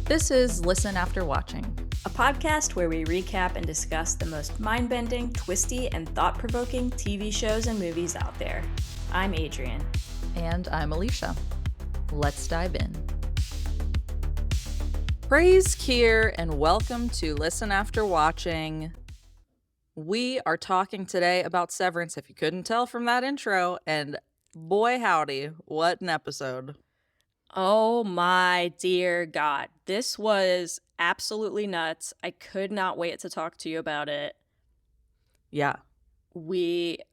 This is Listen After Watching, a podcast where we recap and discuss the most mind-bending, twisty, and thought-provoking TV shows and movies out there. I'm Adrian. and I'm Alicia. Let's dive in. Praise Kier, and welcome to Listen After Watching. We are talking today about Severance, if you couldn't tell from that intro, and boy howdy, what an episode. Oh my dear God. This was absolutely nuts. I could not wait to talk to you about it. Yeah. My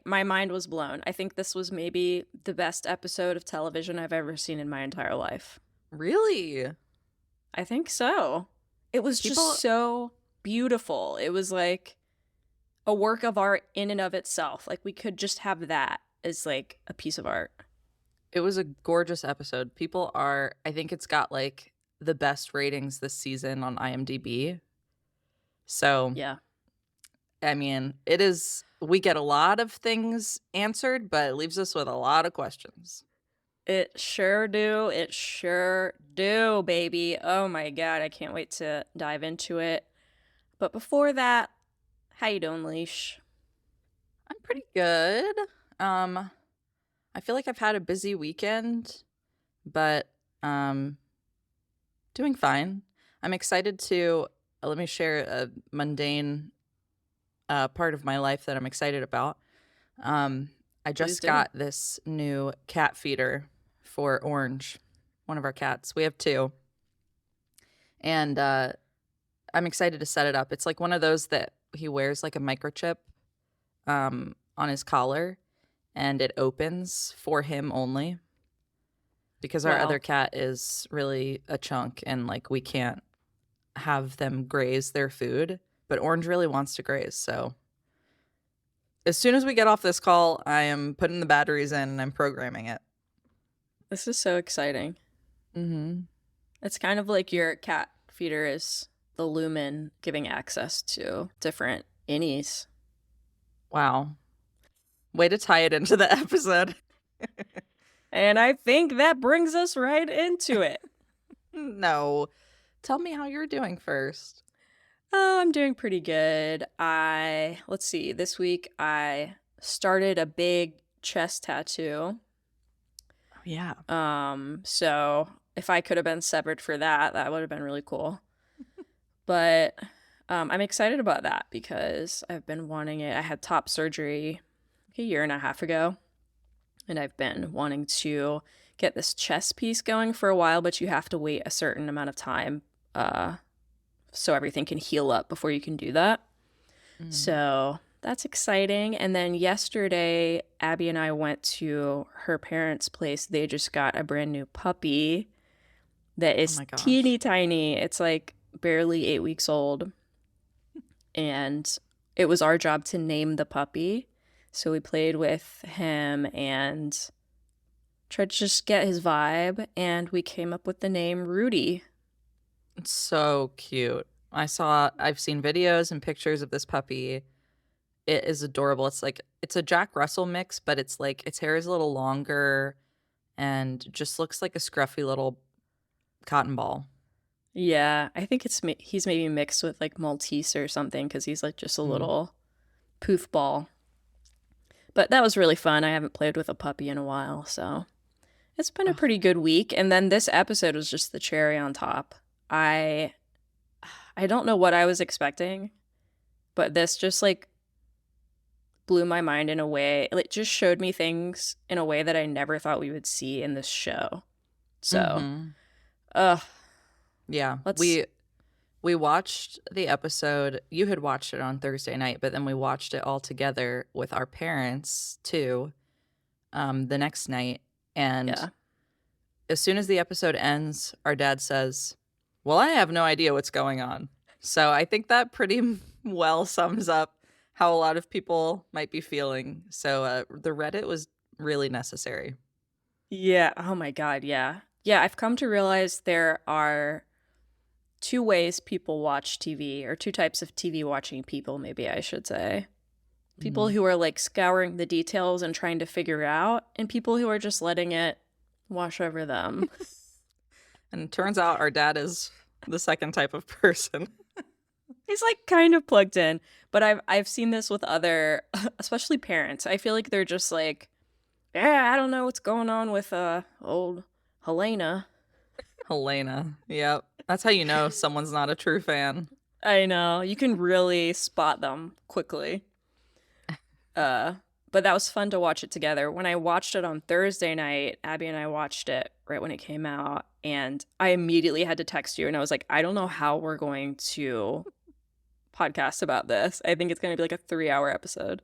mind was blown. I think this was maybe the best episode of television I've ever seen in my entire life. Really? I think so. It was just so beautiful. It was like a work of art in and of itself. Like, we could just have that as like a piece of art. It was a gorgeous episode. I think it's got like the best ratings this season on IMDb. So, Yeah. I mean, we get a lot of things answered, but it leaves us with a lot of questions. It sure do. It sure do, baby. Oh my God. I can't wait to dive into it. But before that, how you doing, Leash? I'm pretty good. I feel like I've had a busy weekend, but doing fine. I'm excited to let me share a mundane part of my life that I'm excited about. I just got this new cat feeder for Orange, one of our cats. We have two. And I'm excited to set it up. It's like one of those that he wears like a microchip on his collar, and it opens for him only because our other cat is really a chunk, and like we can't have them graze their food, but Orange really wants to graze. So as soon as we get off this call, I am putting the batteries in and I'm programming it. This is so exciting. Mm-hmm. It's kind of like your cat feeder is the lumen giving access to different innies. Wow. Way to tie it into the episode. And I think that brings us right into it. No. Tell me how you're doing first. Oh, I'm doing pretty good. Let's see, this week I started a big chest tattoo. Oh, yeah. So if I could have been severed for that, that would have been really cool. But I'm excited about that because I've been wanting it. I had top surgery a year and a half ago, and I've been wanting to get this chest piece going for a while, but you have to wait a certain amount of time so everything can heal up before you can do that. So that's exciting. And then yesterday, Abby and I went to her parents' place. They just got a brand new puppy that is teeny tiny. It's like barely 8 weeks old. And it was our job to name the puppy. So we played with him and tried to just get his vibe. And we came up with the name Rudy. It's so cute. I've seen videos and pictures of this puppy. It is adorable. It's a Jack Russell mix, but it's like its hair is a little longer and just looks like a scruffy little cotton ball. Yeah, I think he's maybe mixed with like Maltese or something because he's like just a little poof ball. But that was really fun. I haven't played with a puppy in a while, so it's been a pretty good week. And then this episode was just the cherry on top. I don't know what I was expecting, but this just like blew my mind in a way. It just showed me things in a way that I never thought we would see in this show. So, yeah, we watched the episode. You had watched it on Thursday night, but then we watched it all together with our parents too the next night. And as soon as the episode ends, our dad says, "Well, I have no idea what's going on." So I think that pretty well sums up how a lot of people might be feeling. So the Reddit was really necessary. Yeah. Oh my God. Yeah. Yeah. I've come to realize there are two ways people watch TV, or two types of TV watching people, maybe I should say. People who are like scouring the details and trying to figure out, and people who are just letting it wash over them. And it turns out our dad is the second type of person. He's like kind of plugged in, but I've seen this with other, especially parents. I feel like they're just like, yeah, I don't know what's going on with old Helena. Helena. Yep. That's how you know someone's not a true fan. I know. You can really spot them quickly. But that was fun to watch it together. When I watched it on Thursday night, Abby and I watched it right when it came out, and I immediately had to text you, and I was like, I don't know how we're going to podcast about this. I think it's going to be like a 3-hour episode.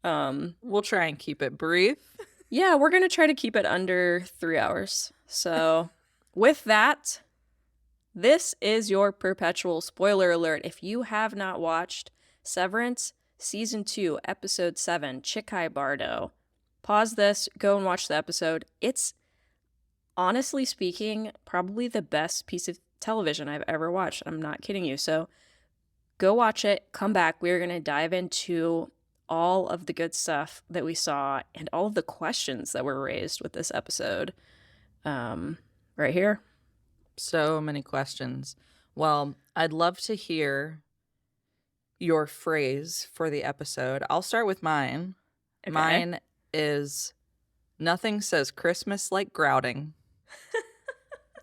We'll try and keep it brief. Yeah, we're going to try to keep it under 3 hours. So with that, this is your perpetual spoiler alert. If you have not watched Severance Season 2, Episode 7, Chikhai Bardo, pause this, go and watch the episode. It's, honestly speaking, probably the best piece of television I've ever watched. I'm not kidding you. So go watch it, come back. We're going to dive into all of the good stuff that we saw and all of the questions that were raised with this episode. Right here. So many questions. Well, I'd love to hear your phrase for the episode. I'll start with mine. Okay. Mine is, nothing says Christmas like grouting.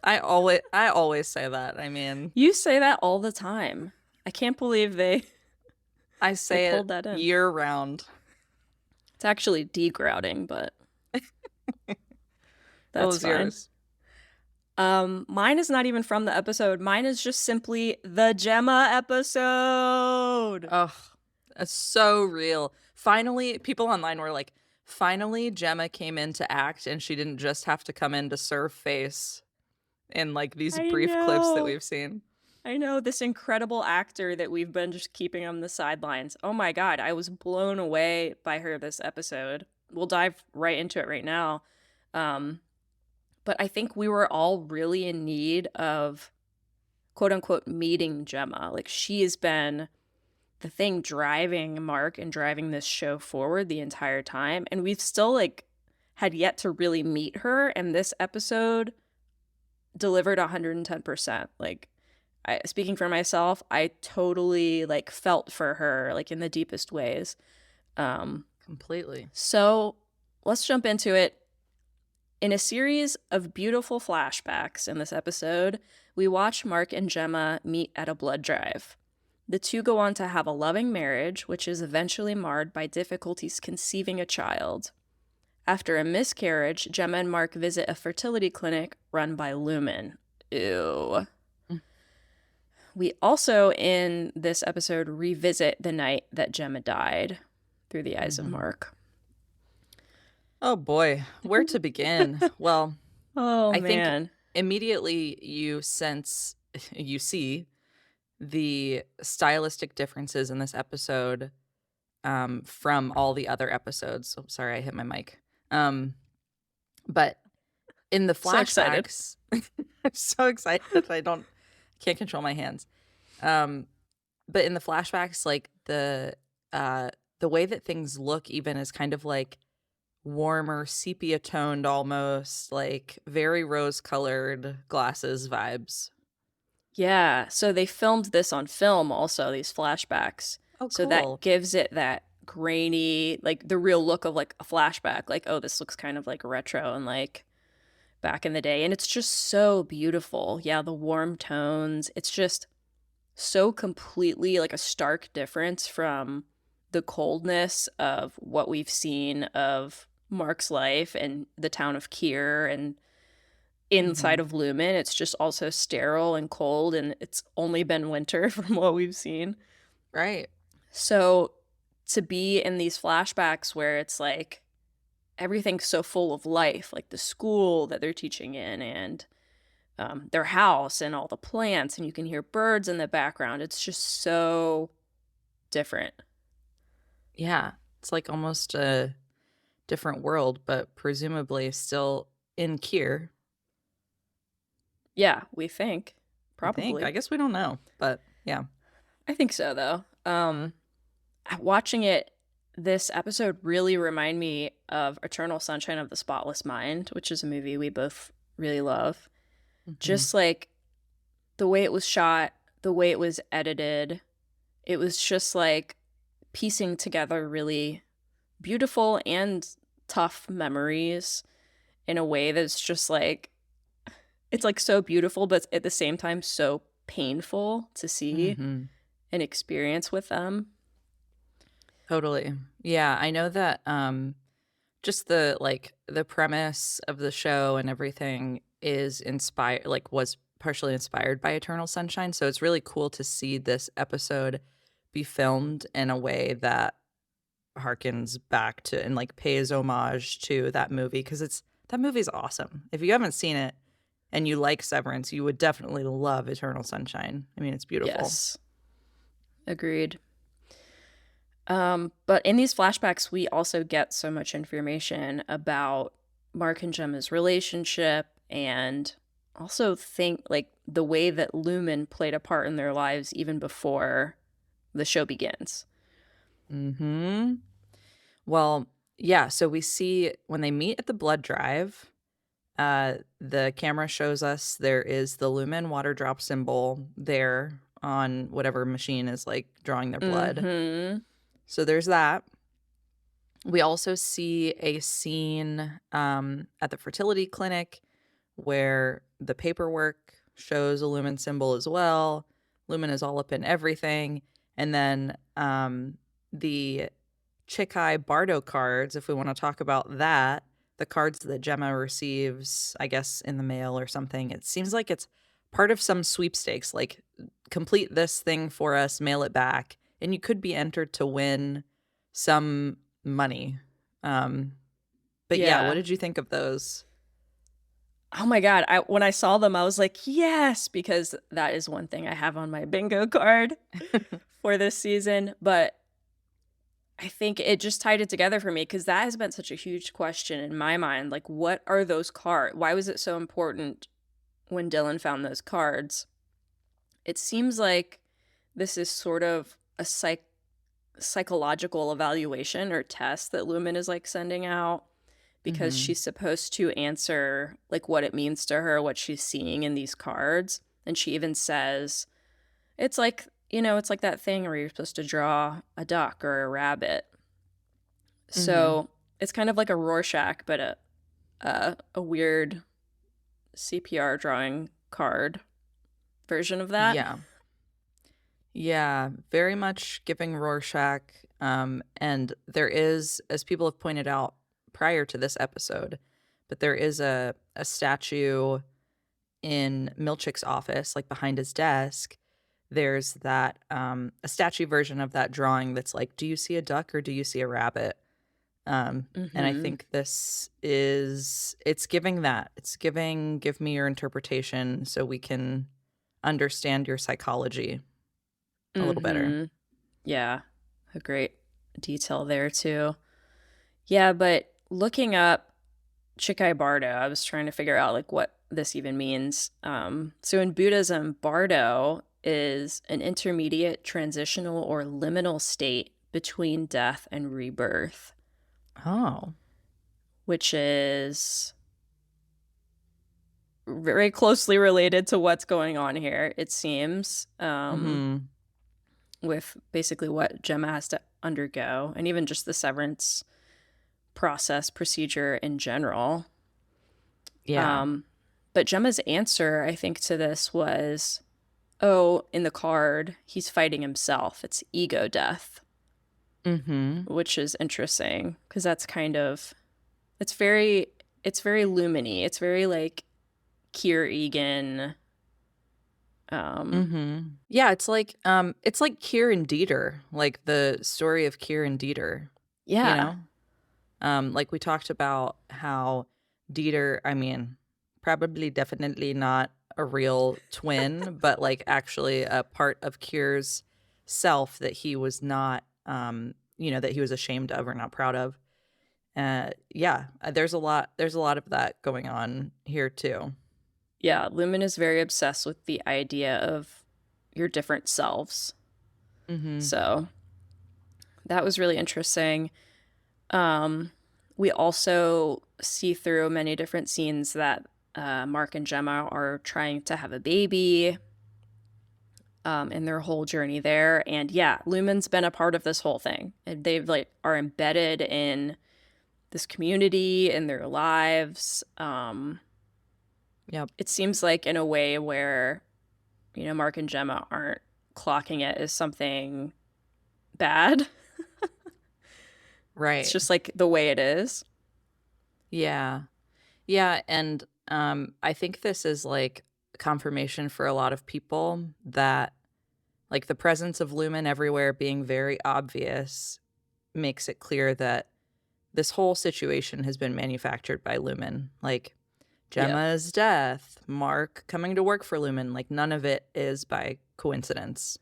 I always say that. I mean, you say that all the time. I can't believe I say it that year round. It's actually degrouting, but that's fine. Yours? Mine is not even from the episode. Mine is just simply the Gemma episode. Oh, that's so real. Finally, people online were like, finally Gemma came in to act and she didn't just have to come in to serve face in like these brief clips that we've seen. I know, this incredible actor that we've been just keeping on the sidelines. Oh my God, I was blown away by her this episode. We'll dive right into it right now. But I think we were all really in need of, quote unquote, meeting Gemma. Like, she has been the thing driving Mark and driving this show forward the entire time. And we've still, like, had yet to really meet her. And this episode delivered 110%. Like, speaking for myself, I totally, like, felt for her, like, in the deepest ways. Completely. So let's jump into it. In a series of beautiful flashbacks in this episode, we watch Mark and Gemma meet at a blood drive. The two go on to have a loving marriage, which is eventually marred by difficulties conceiving a child. After a miscarriage, Gemma and Mark visit a fertility clinic run by Lumen. Ew. We also, in this episode, revisit the night that Gemma died through the eyes of Mark. Oh boy, where to begin? Well, I think immediately you see the stylistic differences in this episode from all the other episodes. Oh, sorry, I hit my mic. But in the flashbacks, I'm so excited. Can't control my hands. But in the flashbacks, like the way that things look even is kind of like warmer, sepia toned, almost like very rose colored glasses vibes. Yeah, so they filmed this on film also, these flashbacks. Oh, cool. So that gives it that grainy, like the real look of like a flashback, like, oh, this looks kind of like retro and like back in the day. And it's just so beautiful. Yeah, the warm tones. It's just so completely like a stark difference from the coldness of what we've seen of Mark's life and the town of Kier, and inside of Lumen, it's just also sterile and cold, and it's only been winter from what we've seen. Right. So to be in these flashbacks where it's like everything's so full of life, like the school that they're teaching in and their house and all the plants, and you can hear birds in the background. It's just so different. Yeah, it's like almost a different world, but presumably still in Kier. Yeah, we think. Probably. I guess we don't know, but yeah. I think so, though. Watching it, this episode really reminded me of Eternal Sunshine of the Spotless Mind, which is a movie we both really love. Mhm. Just like the way it was shot, the way it was edited, it was just like piecing together really beautiful and tough memories in a way that's just like it's like so beautiful, but at the same time so painful to see Mhm. and experience with them. Totally. Yeah, I know that just the premise of the show and everything is inspired like was partially inspired by Eternal Sunshine, so it's really cool to see this episode be filmed in a way that harkens back to and like pays homage to that movie because it's that movie's awesome. If you haven't seen it and you like Severance, you would definitely love Eternal Sunshine. I mean, it's beautiful. Yes, agreed. But in these flashbacks, we also get so much information about Mark and Gemma's relationship and also think like the way that Lumen played a part in their lives even before the show begins. Mhm. Well, yeah, so we see when they meet at the blood drive, the camera shows us there is the lumen water drop symbol there on whatever machine is like drawing their blood. Mhm. So there's that. We also see a scene at the fertility clinic where the paperwork shows a lumen symbol as well. Lumen is all up in everything. And then the Chikhai Bardo cards, if we want to talk about that, the cards that Gemma receives, I guess, in the mail or something, it seems like it's part of some sweepstakes. Like, complete this thing for us, mail it back, and you could be entered to win some money. Um, but yeah, what Yeah. did you think of those? Oh my god, when I saw them I was like, "Yes," because that is one thing I have on my bingo card for this season, but I think it just tied it together for me because that has been such a huge question in my mind. Like, what are those cards? Why was it so important when Dylan found those cards? It seems like this is sort of a psychological evaluation or test that Lumen is like sending out because Mhm. she's supposed to answer like what it means to her, what she's seeing in these cards. And she even says, it's like, it's like that thing where you're supposed to draw a duck or a rabbit. Mhm. So it's kind of like a Rorschach, but a weird CPR drawing card version of that. Yeah. Yeah, very much giving Rorschach. And there is, as people have pointed out prior to this episode, but there is a statue in Milchick's office, like behind his desk. There's that a statue version of that drawing that's like, do you see a duck or do you see a rabbit? And I Mm-hmm. think this is it's giving that. It's giving give me your interpretation so we can understand your psychology a little better. Mm-hmm. Yeah, a great detail there too. Yeah, but looking up Chikhai Bardo, I was trying to figure out like what this even means. So in Buddhism, Bardo is an intermediate, transitional, or liminal state between death and rebirth, Oh. which is very closely related to what's going on here, it seems, Mhm. with basically what Gemma has to undergo, and even just the severance procedure in general. Yeah. Um, but Gemma's answer, I think, to this was, oh, in the card, he's fighting himself. It's ego death, Mhm. which is interesting because that's kind of, it's very, it's very luminy. It's very like Kier Egan. Um, Mhm. Yeah, it's like Kier and Dieter, like the story of Kier and Dieter, you yeah. know? Like we talked about how Dieter, I mean, probably definitely not a real twin, but like actually a part of Kier's self that he was not that he was ashamed of or not proud of. Yeah, there's a lot of that going on here too. Yeah. Lumen is very obsessed with the idea of your different selves. Mhm. So that was really interesting. Um, we also see through many different scenes that Mark and Gemma are trying to have a baby in their whole journey there. And yeah, Lumen's been a part of this whole thing. And they've are embedded in this community in their lives. Yep. It seems like in a way where, Mark and Gemma aren't clocking it as something bad. Right. It's just like the way it is. Yeah. Yeah. And I think this is like confirmation for a lot of people that like the presence of Lumen everywhere being very obvious makes it clear that this whole situation has been manufactured by Lumen. Like Gemma's death, Mark coming to work for Lumen, like none of it is by coincidence.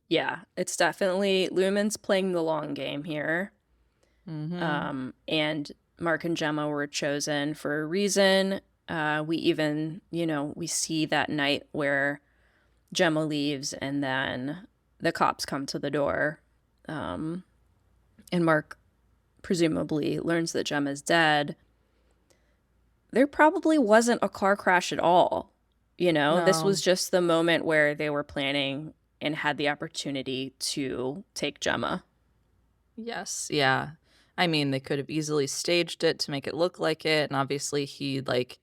Yeah, it's definitely Lumen's playing the long game here. And Mark and Gemma were chosen for a reason. We even, we see that night where Gemma leaves and then the cops come to the door. And Mark presumably learns that Gemma's dead. There probably wasn't a car crash at all. No. This was just the moment where they were planning and had the opportunity to take Gemma. Yes. Yeah. I mean, they could have easily staged it to make it look like it. And obviously he like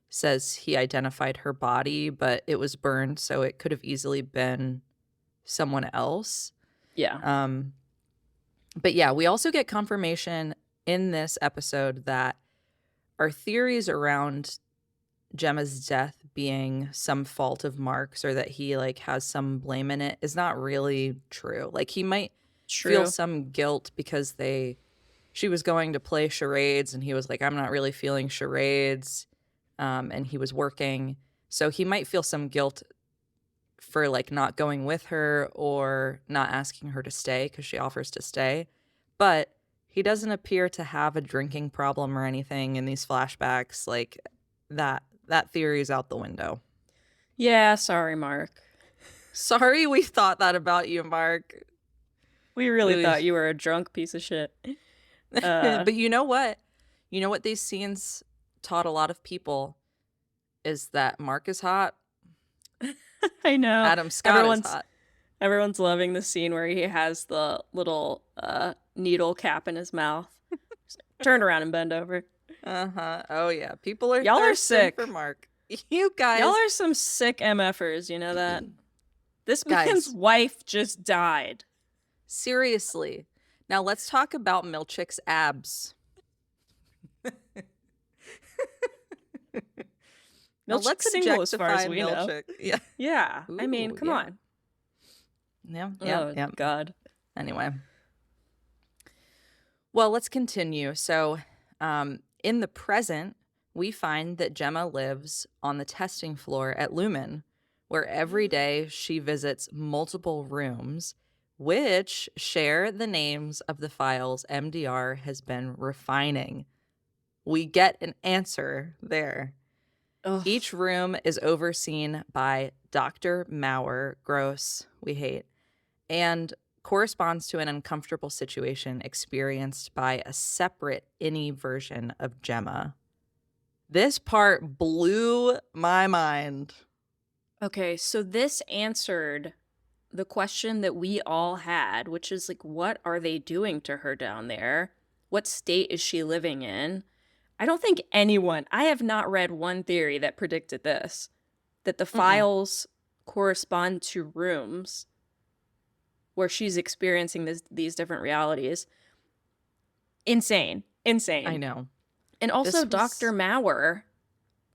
says he identified her body, but it was burned. So it could have easily been someone else. Yeah. But yeah, we also get confirmation in this episode that our theories around Gemma's death being some fault of Mark's or that he like has some blame in it is not really true. Like he might feel some guilt because she was going to play charades and he was like, I'm not really feeling charades. And he was working. So he might feel some guilt for like not going with her or not asking her to stay because she offers to stay. But he doesn't appear to have a drinking problem or anything in these flashbacks. Like that theory is out the window. Yeah, sorry, Mark. Sorry we thought that about you, Mark. We really thought you were a drunk piece of shit. But you know what? You know what these scenes taught a lot of people is that Mark is hot. I know. Adam Scott is hot. Everyone's loving the scene where he has the little needle cap in his mouth. Turn around and bend over. Oh yeah, people are y'all are sick for Mark. You guys, y'all are some sick MFers. You know that. This man's wife just died. Seriously. Now let's talk about Milchick's abs. Milchick's single as far as we know. Yeah. Yeah. Ooh, I mean, come on. Yeah. Oh, God. Anyway. Well, let's continue. So, in the present, we find that Gemma lives on the testing floor at Lumen, where every day she visits multiple rooms, which share the names of the files MDR has been refining. We get an answer there. Ugh. Each room is overseen by Dr. Maurer, gross, we hate, and corresponds to an uncomfortable situation experienced by a separate any version of Gemma. This part blew my mind. Okay, so this answered the question that we all had, which is like, what are they doing to her down there? What state is she living in? I don't think I have not read one theory that predicted this, that the files correspond to rooms where she's experiencing these different realities. Insane. I know. And also Dr. Maurer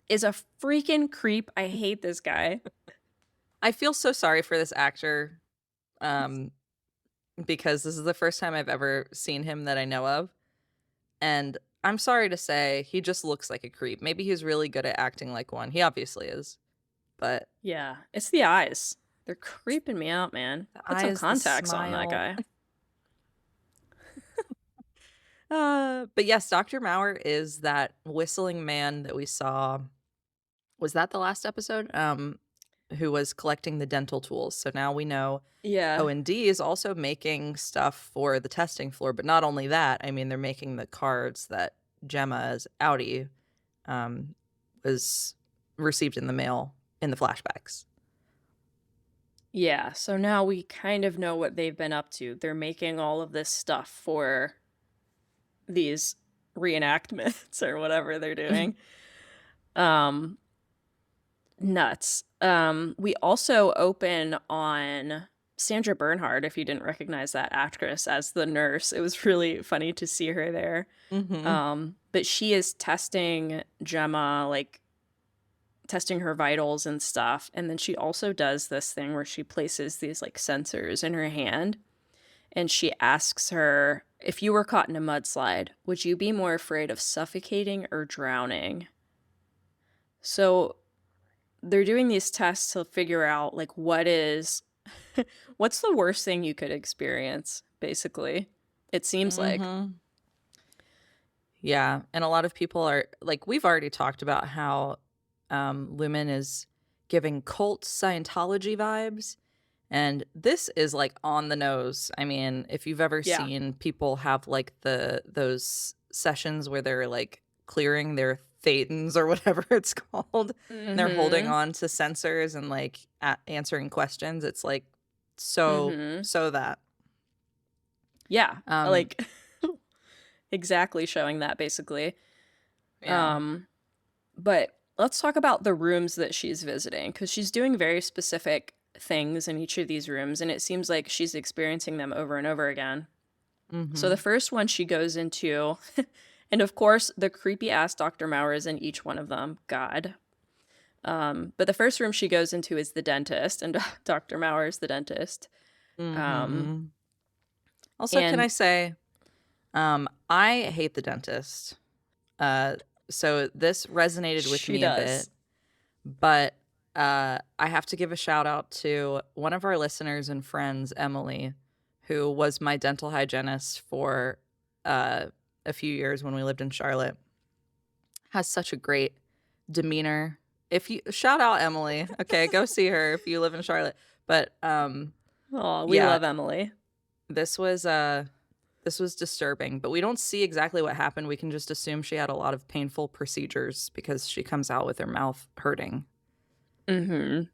is a freaking creep. I hate this guy. I feel so sorry for this actor because this is the first time I've ever seen him that I know of. And I'm sorry to say, he just looks like a creep. Maybe he's really good at acting like one. He obviously is. But yeah, it's the eyes. They're creeping me out, man. Put some contacts on that guy. But yes, Dr. Maurer is that whistling man that we saw. Was that the last episode? Who was collecting the dental tools. So now we know O&D is also making stuff for the testing floor. But not only that, I mean, they're making the cards that Gemma's outie was received in the mail in the flashbacks. Yeah, so now we kind of know what they've been up to. They're making all of this stuff for these reenactments or whatever they're doing. Um Nuts. We also open on Sandra Bernhard, if you didn't recognize that actress as the nurse. It was really funny to see her there. Mm-hmm. But she is testing Gemma, like testing her vitals and stuff. And then she also does this thing where she places these like sensors in her hand. And she asks her, if you were caught in a mudslide, would you be more afraid of suffocating or drowning? So they're doing these tests to figure out like what's the worst thing you could experience, basically. It seems like. Mm-hmm. Yeah, and a lot of people are like, we've already talked about how Lumen is giving cult Scientology vibes, and this is like on the nose. I mean, if you've ever Yeah. seen people have like those sessions where they're like clearing their thetans or whatever it's called, and they're holding on to sensors and like answering questions, it's like so that. Yeah, like exactly showing that basically. Yeah. But let's talk about the rooms that she's visiting, because she's doing very specific things in each of these rooms, and it seems like she's experiencing them over and over again. So the first one she goes into, and of course the creepy ass Dr. Maurer is in each one of them. God. But the first room she goes into is the dentist, and Dr. Maurer is the dentist. Also, can I say, I hate the dentist. So this resonated with me a bit, but I have to give a shout out to one of our listeners and friends, Emily, who was my dental hygienist for a few years when we lived in Charlotte. Has such a great demeanor. If you shout out Emily, okay, go see her if you live in Charlotte. But we love Emily. This was disturbing, but we don't see exactly what happened. We can just assume she had a lot of painful procedures because she comes out with her mouth hurting. And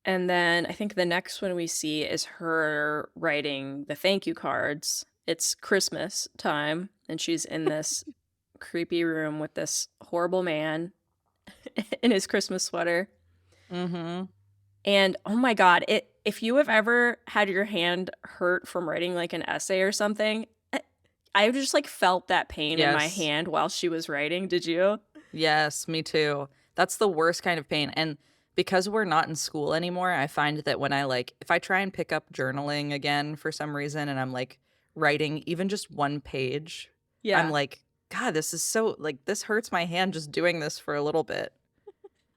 then I think the next one we see is her writing the thank you cards. It's Christmas time, and she's in this creepy room with this horrible man in his Christmas sweater. And oh my God, if you have ever had your hand hurt from writing like an essay or something, I just like felt that pain in my hand while she was writing. Did you? Yes, me too. That's the worst kind of pain. And because we're not in school anymore, I find that when if I try and pick up journaling again for some reason and I'm like writing even just one page, I'm like, God, this is so like, this hurts my hand just doing this for a little bit.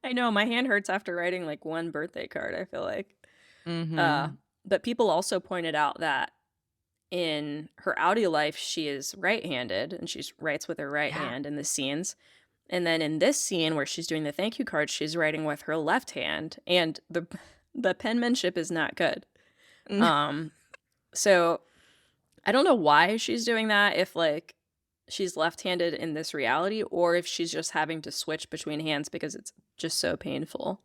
I know, my hand hurts after writing like one birthday card, I feel like. But people also pointed out that in her audio life, she is right-handed and she writes with her right hand in the scenes. And then in this scene where she's doing the thank you card, she's writing with her left hand, and the penmanship is not good. So I don't know why she's doing that, if like she's left-handed in this reality or if she's just having to switch between hands because it's just so painful.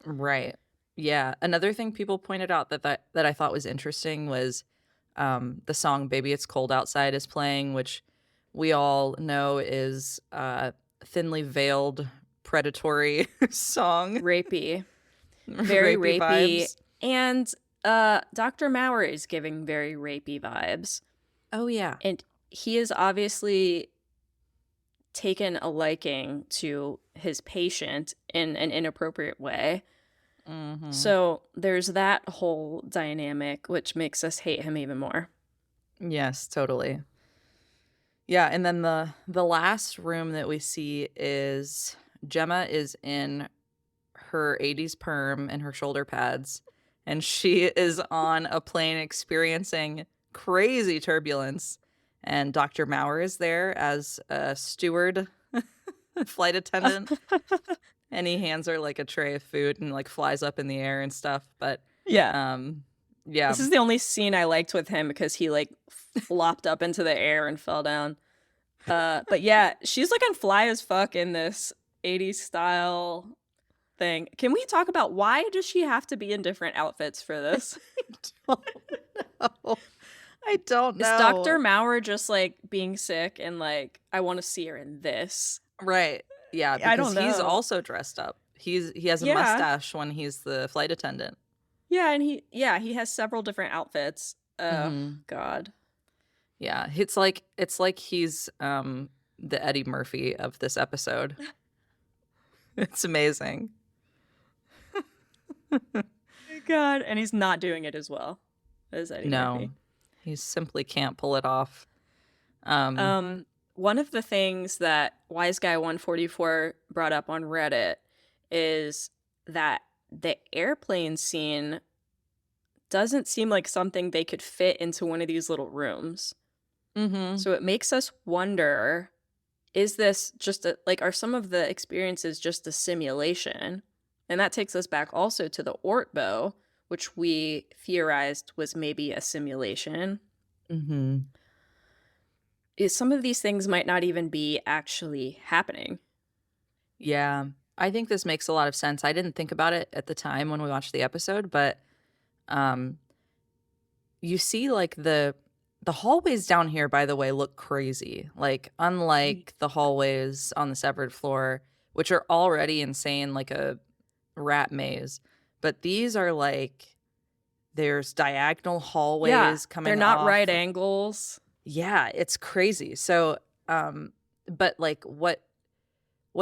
Right. Yeah. Another thing people pointed out that I thought was interesting was the song Baby It's Cold Outside is playing, which we all know is thinly veiled predatory song. Rapey. Very rapey. Vibes. And Dr. Maurer is giving very rapey vibes. Oh, yeah. And he is obviously taken a liking to his patient in an inappropriate way. So there's that whole dynamic, which makes us hate him even more. Yes, totally. Yeah, and then the last room that we see is Gemma is in her 80s perm and her shoulder pads, and she is on a plane experiencing crazy turbulence, and Dr. Maurer is there as a steward, flight attendant, and he hands her like a tray of food and like flies up in the air and stuff. But yeah. This is the only scene I liked with him because he like flopped up into the air and fell down. But yeah, she's looking fly as fuck in this 80s style thing. Can we talk about why does she have to be in different outfits for this? don't know. I don't Is Dr. know. Maurer just like being sick and like, I want to see her in this? Right. Yeah, I because don't he's know. also dressed up. He has a Yeah. mustache when he's the flight attendant. Yeah, and he has several different outfits. Oh Mhm. God. Yeah, it's like he's the Eddie Murphy of this episode. It's amazing. God. And he's not doing it as well as Eddie No. Murphy. He simply can't pull it off. Um One of the things that Wise Guy 144 brought up on Reddit is that the airplane scene doesn't seem like something they could fit into one of these little rooms. mhm. So it makes us wonder, is this just are some of the experiences just a simulation? And that takes us back also to the Ortbo, which we theorized was maybe a simulation. Mhm. Is some of these things might not even be actually happening. Yeah. I think this makes a lot of sense. I didn't think about it at the time when we watched the episode, but um you see like the hallways down here, by the way, look crazy. Like unlike the hallways on the severed floor, which are already insane, like a rat maze. But these are like there's diagonal Yeah, hallways they're coming not off. right angles. Yeah, it's crazy. So, but like what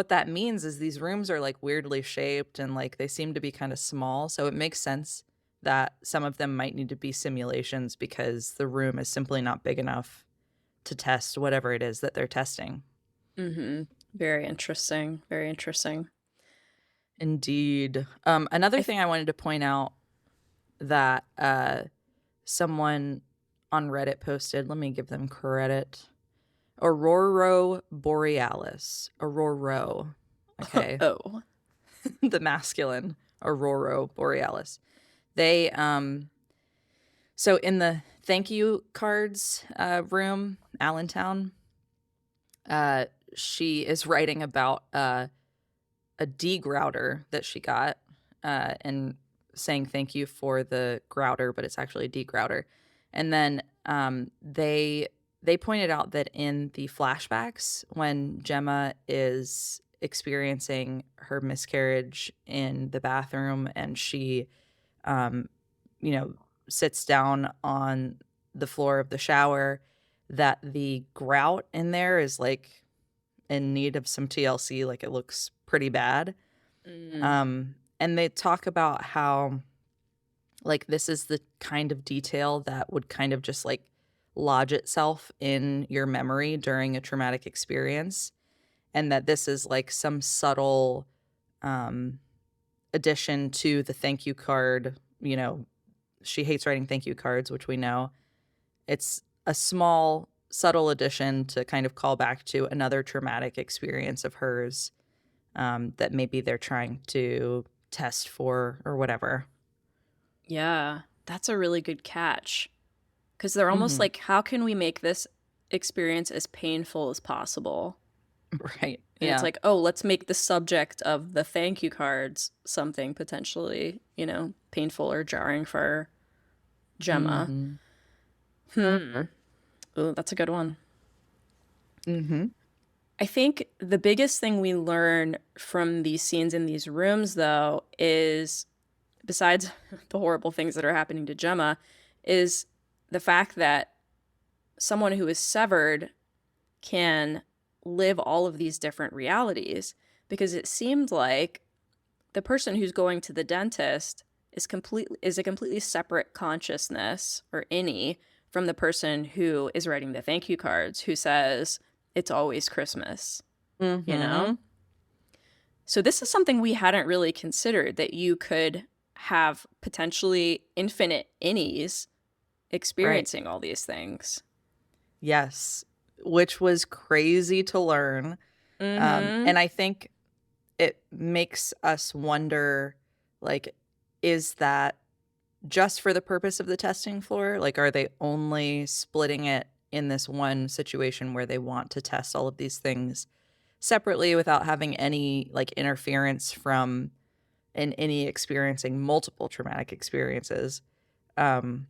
that means is these rooms are like weirdly shaped and like they seem to be kind of small. So it makes sense that some of them might need to be simulations because the room is simply not big enough to test whatever it is that they're testing. Mm-hmm. Very interesting. Very interesting. Indeed. Another I th- thing I wanted to point out that someone on Reddit posted, let me give them credit. Aurora Borealis. Aurora. Okay. oh. The masculine Aurora Borealis. They so in the thank you cards room, Allentown, she is writing about a degrouter that she got and saying thank you for the grouter, but it's actually a degrouter. And then they pointed out that in the flashbacks when Gemma is experiencing her miscarriage in the bathroom and she um, you know, sits down on the floor of the shower, that the grout in there is like in need of some TLC, like it looks pretty bad. Mm. And they talk about how like this is the kind of detail that would kind of just like lodge itself in your memory during a traumatic experience, and that this is like some subtle um addition to the thank you card. You know, she hates writing thank you cards, which we know. It's a small, subtle addition to kind of call back to another traumatic experience of hers that maybe they're trying to test for or whatever. Yeah, that's a really good catch. Because they're almost Hmm. like, how can we make this experience as painful as possible? Right. And it's Yeah. like, oh, let's make the subject of the thank you cards something potentially, painful or jarring for Gemma. Hmm. Hmm. Ooh, that's a good one. Hmm. I think the biggest thing we learn from these scenes in these rooms, though, is besides the horrible things that are happening to Gemma, is the fact that someone who is severed can live all of these different realities. Because it seemed like the person who's going to the dentist is a completely separate consciousness or any from the person who is writing the thank you cards, who says it's always Christmas, you know? Hmm. So this is something we hadn't really considered, that you could have potentially infinite innies Right. experiencing all these things. Yes. Which was crazy to learn. Mm-hmm. And I think it makes us wonder, like, is that just for the purpose of the testing floor? Like, are they only splitting it in this one situation where they want to test all of these things separately without having any like interference from any experiencing multiple traumatic experiences, um,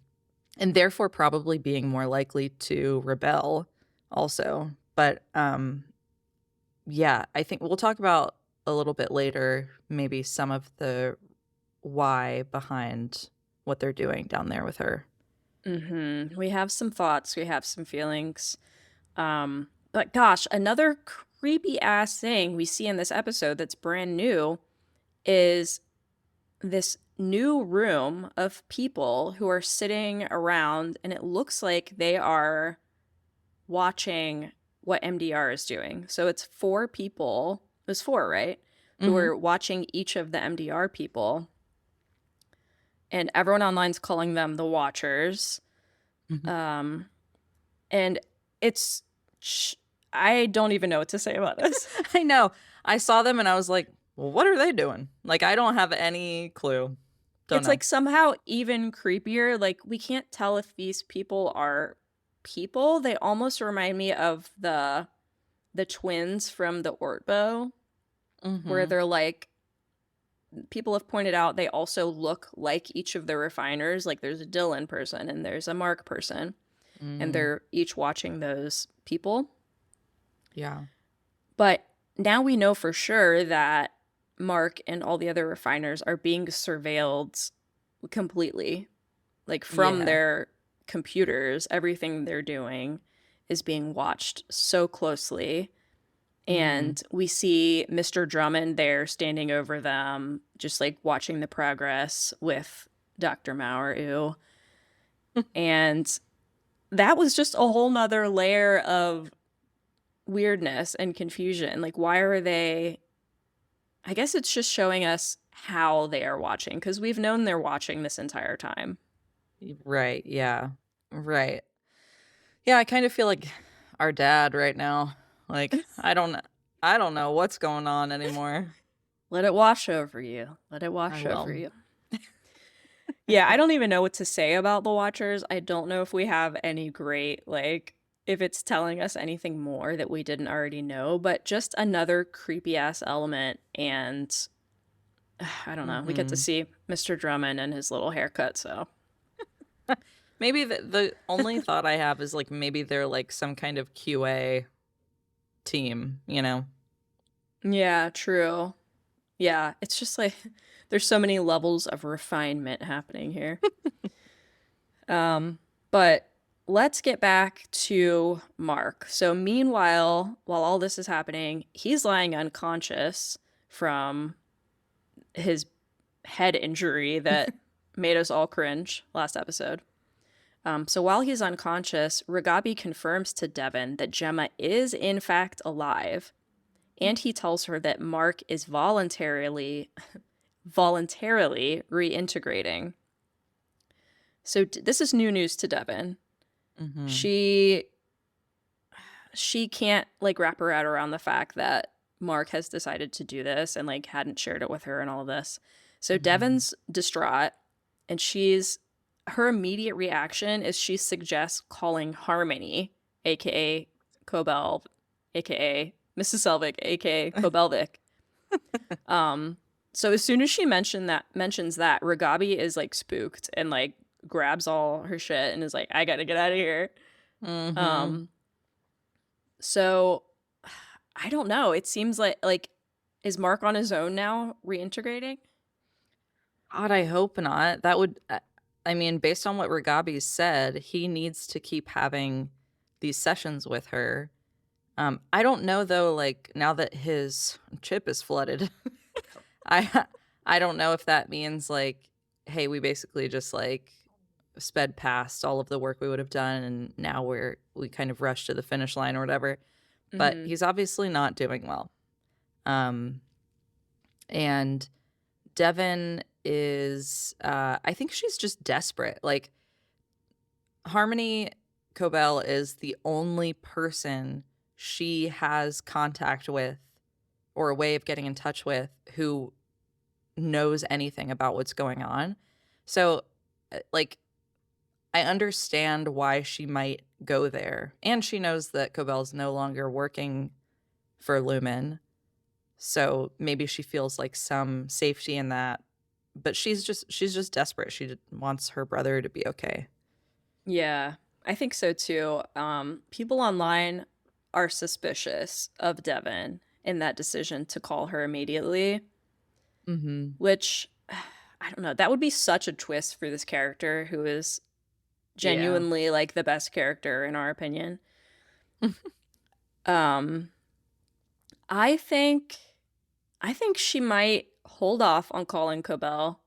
and therefore probably being more likely to rebel also. But yeah, I think we'll talk about a little bit later maybe some of the why behind what they're doing down there with her. We have some thoughts, we have some feelings. But gosh, another creepy ass thing we see in this episode that's brand new is this new room of people who are sitting around, and it looks like they are watching what MDR is doing. So it's 4 people, it was 4, right? Who Mhm. are watching each of the MDR people. And everyone online's calling them the Watchers. Mhm. Um, and it's, I don't even know what to say about this. I know. I saw them and I was like, "Well, what are they doing?" Like, I don't have any clue. Don't It's know. like somehow even creepier. Like, we can't tell if these people are people. They almost remind me of the twins from the Ortbo, where Mhm. they're like, people have pointed out they also look like each of the refiners. Like, there's a Dylan person and there's a Mark person, and Mm. they're each watching those people. Yeah. But now we know for sure that Mark and all the other refiners are being surveilled completely. Like, from Yeah. their computers, everything they're doing is being watched so closely. Mhm. And we see Mr. Drummond there standing over them, just like watching the progress with Dr. Maurer. And that was just a whole nother layer of weirdness and confusion. Like, why are they? I guess it's just showing us how they are watching, because we've known they're watching this entire time. Right, yeah. Right. Yeah, I kind of feel like our dad right now. Like, I don't know what's going on anymore. Let it wash over you. Let it I wash over will. you. Yeah, I don't even know what to say about the Watchers. I don't know if we have any great, like, if it's telling us anything more that we didn't already know, but just another creepy ass element. And I don't know. We get to Mhm. see Mr. Drummond and his little haircut, so. Maybe the only thought I have is like maybe they're like some kind of QA team, you know? Yeah, true. Yeah, it's just like there's so many levels of refinement happening here. But let's get back to Mark. So meanwhile, while all this is happening, he's lying unconscious from his head injury that made us all cringe last episode. So while he's unconscious, Ragabi confirms to Devon that Gemma is in fact alive, and he tells her that Mark is voluntarily reintegrating. So this is new news to Devon. Mhm. She can't like wrap her head around the fact that Mark has decided to do this and like hadn't shared it with her and all of this. So Mhm. Devon's distraught, and her immediate reaction is she suggests calling Harmony, aka Cobel, aka Mrs. Selvig, aka Kobelvik. So as soon as she mentions that, Ragabi is like spooked and like grabs all her shit and is like, I gotta get out of here. Mhm. Um, so I don't know. It seems like is Mark on his own now reintegrating? God, I hope not. That would I mean, based on what Ragabi said, he needs to keep having these sessions with her. I don't know though, like now that his chip is flooded, I I don't know if that means like, hey, we basically just like sped past all of the work we would have done and now we kind of rushed to the finish line or whatever. But Mm-hmm. he's obviously not doing well. Um and Devin is I think she's just desperate. Like Harmony Cobell is the only person she has contact with or a way of getting in touch with who knows anything about what's going on. So like I understand why she might go there. And she knows that Cobell's no longer working for Lumen. So maybe she feels like some safety in that, but she's just desperate. She wants her brother to be okay. Yeah, I think so too. People online are suspicious of Devin in that decision to call her immediately, which I don't know. That would be such a twist for this character who is Yeah. genuinely like the best character in our opinion. um I think she might hold off on calling Cobell,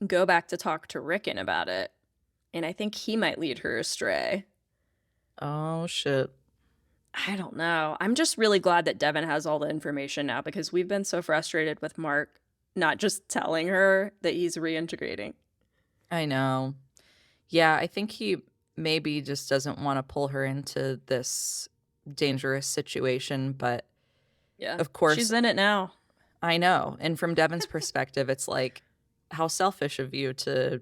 go back to talk to Rickon about it, and I think he might lead her astray. Oh, shit. I don't know. I'm just really glad that Devin has all the information now because we've been so frustrated with Mark not just telling her that he's reintegrating. I know. Yeah, I think he maybe just doesn't want to pull her into this dangerous situation, but Yeah. of course, She's in it now. I know. And from Devin's perspective, it's like, how selfish of you to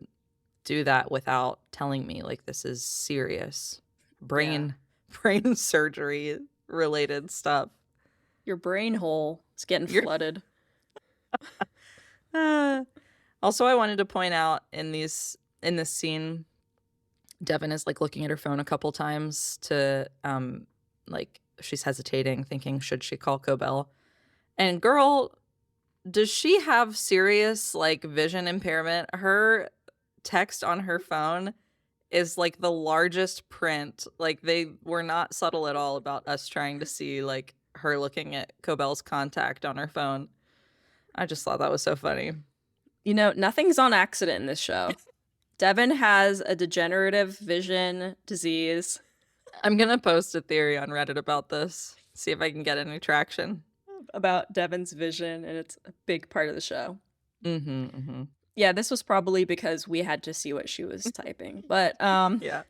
do that without telling me. Like, this is serious Yeah. brain surgery related stuff. Your brain hole is getting You're flooded. Also, I wanted to point out in this scene, Devin is like looking at her phone a couple times to like she's hesitating, thinking should she call Cobell? And girl, does she have serious like vision impairment? Her text on her phone is like the largest print. Like they were not subtle at all about us trying to see like her looking at Cobell's contact on her phone. I just thought that was so funny. You know, nothing's on accident in this show. Devin has a degenerative vision disease. I'm gonna post a theory on Reddit about this. See if I can get any traction. About Devin's vision, and it's a big part of the show. Mm-hmm. Yeah, this was probably because we had to see what she was typing. But Yeah,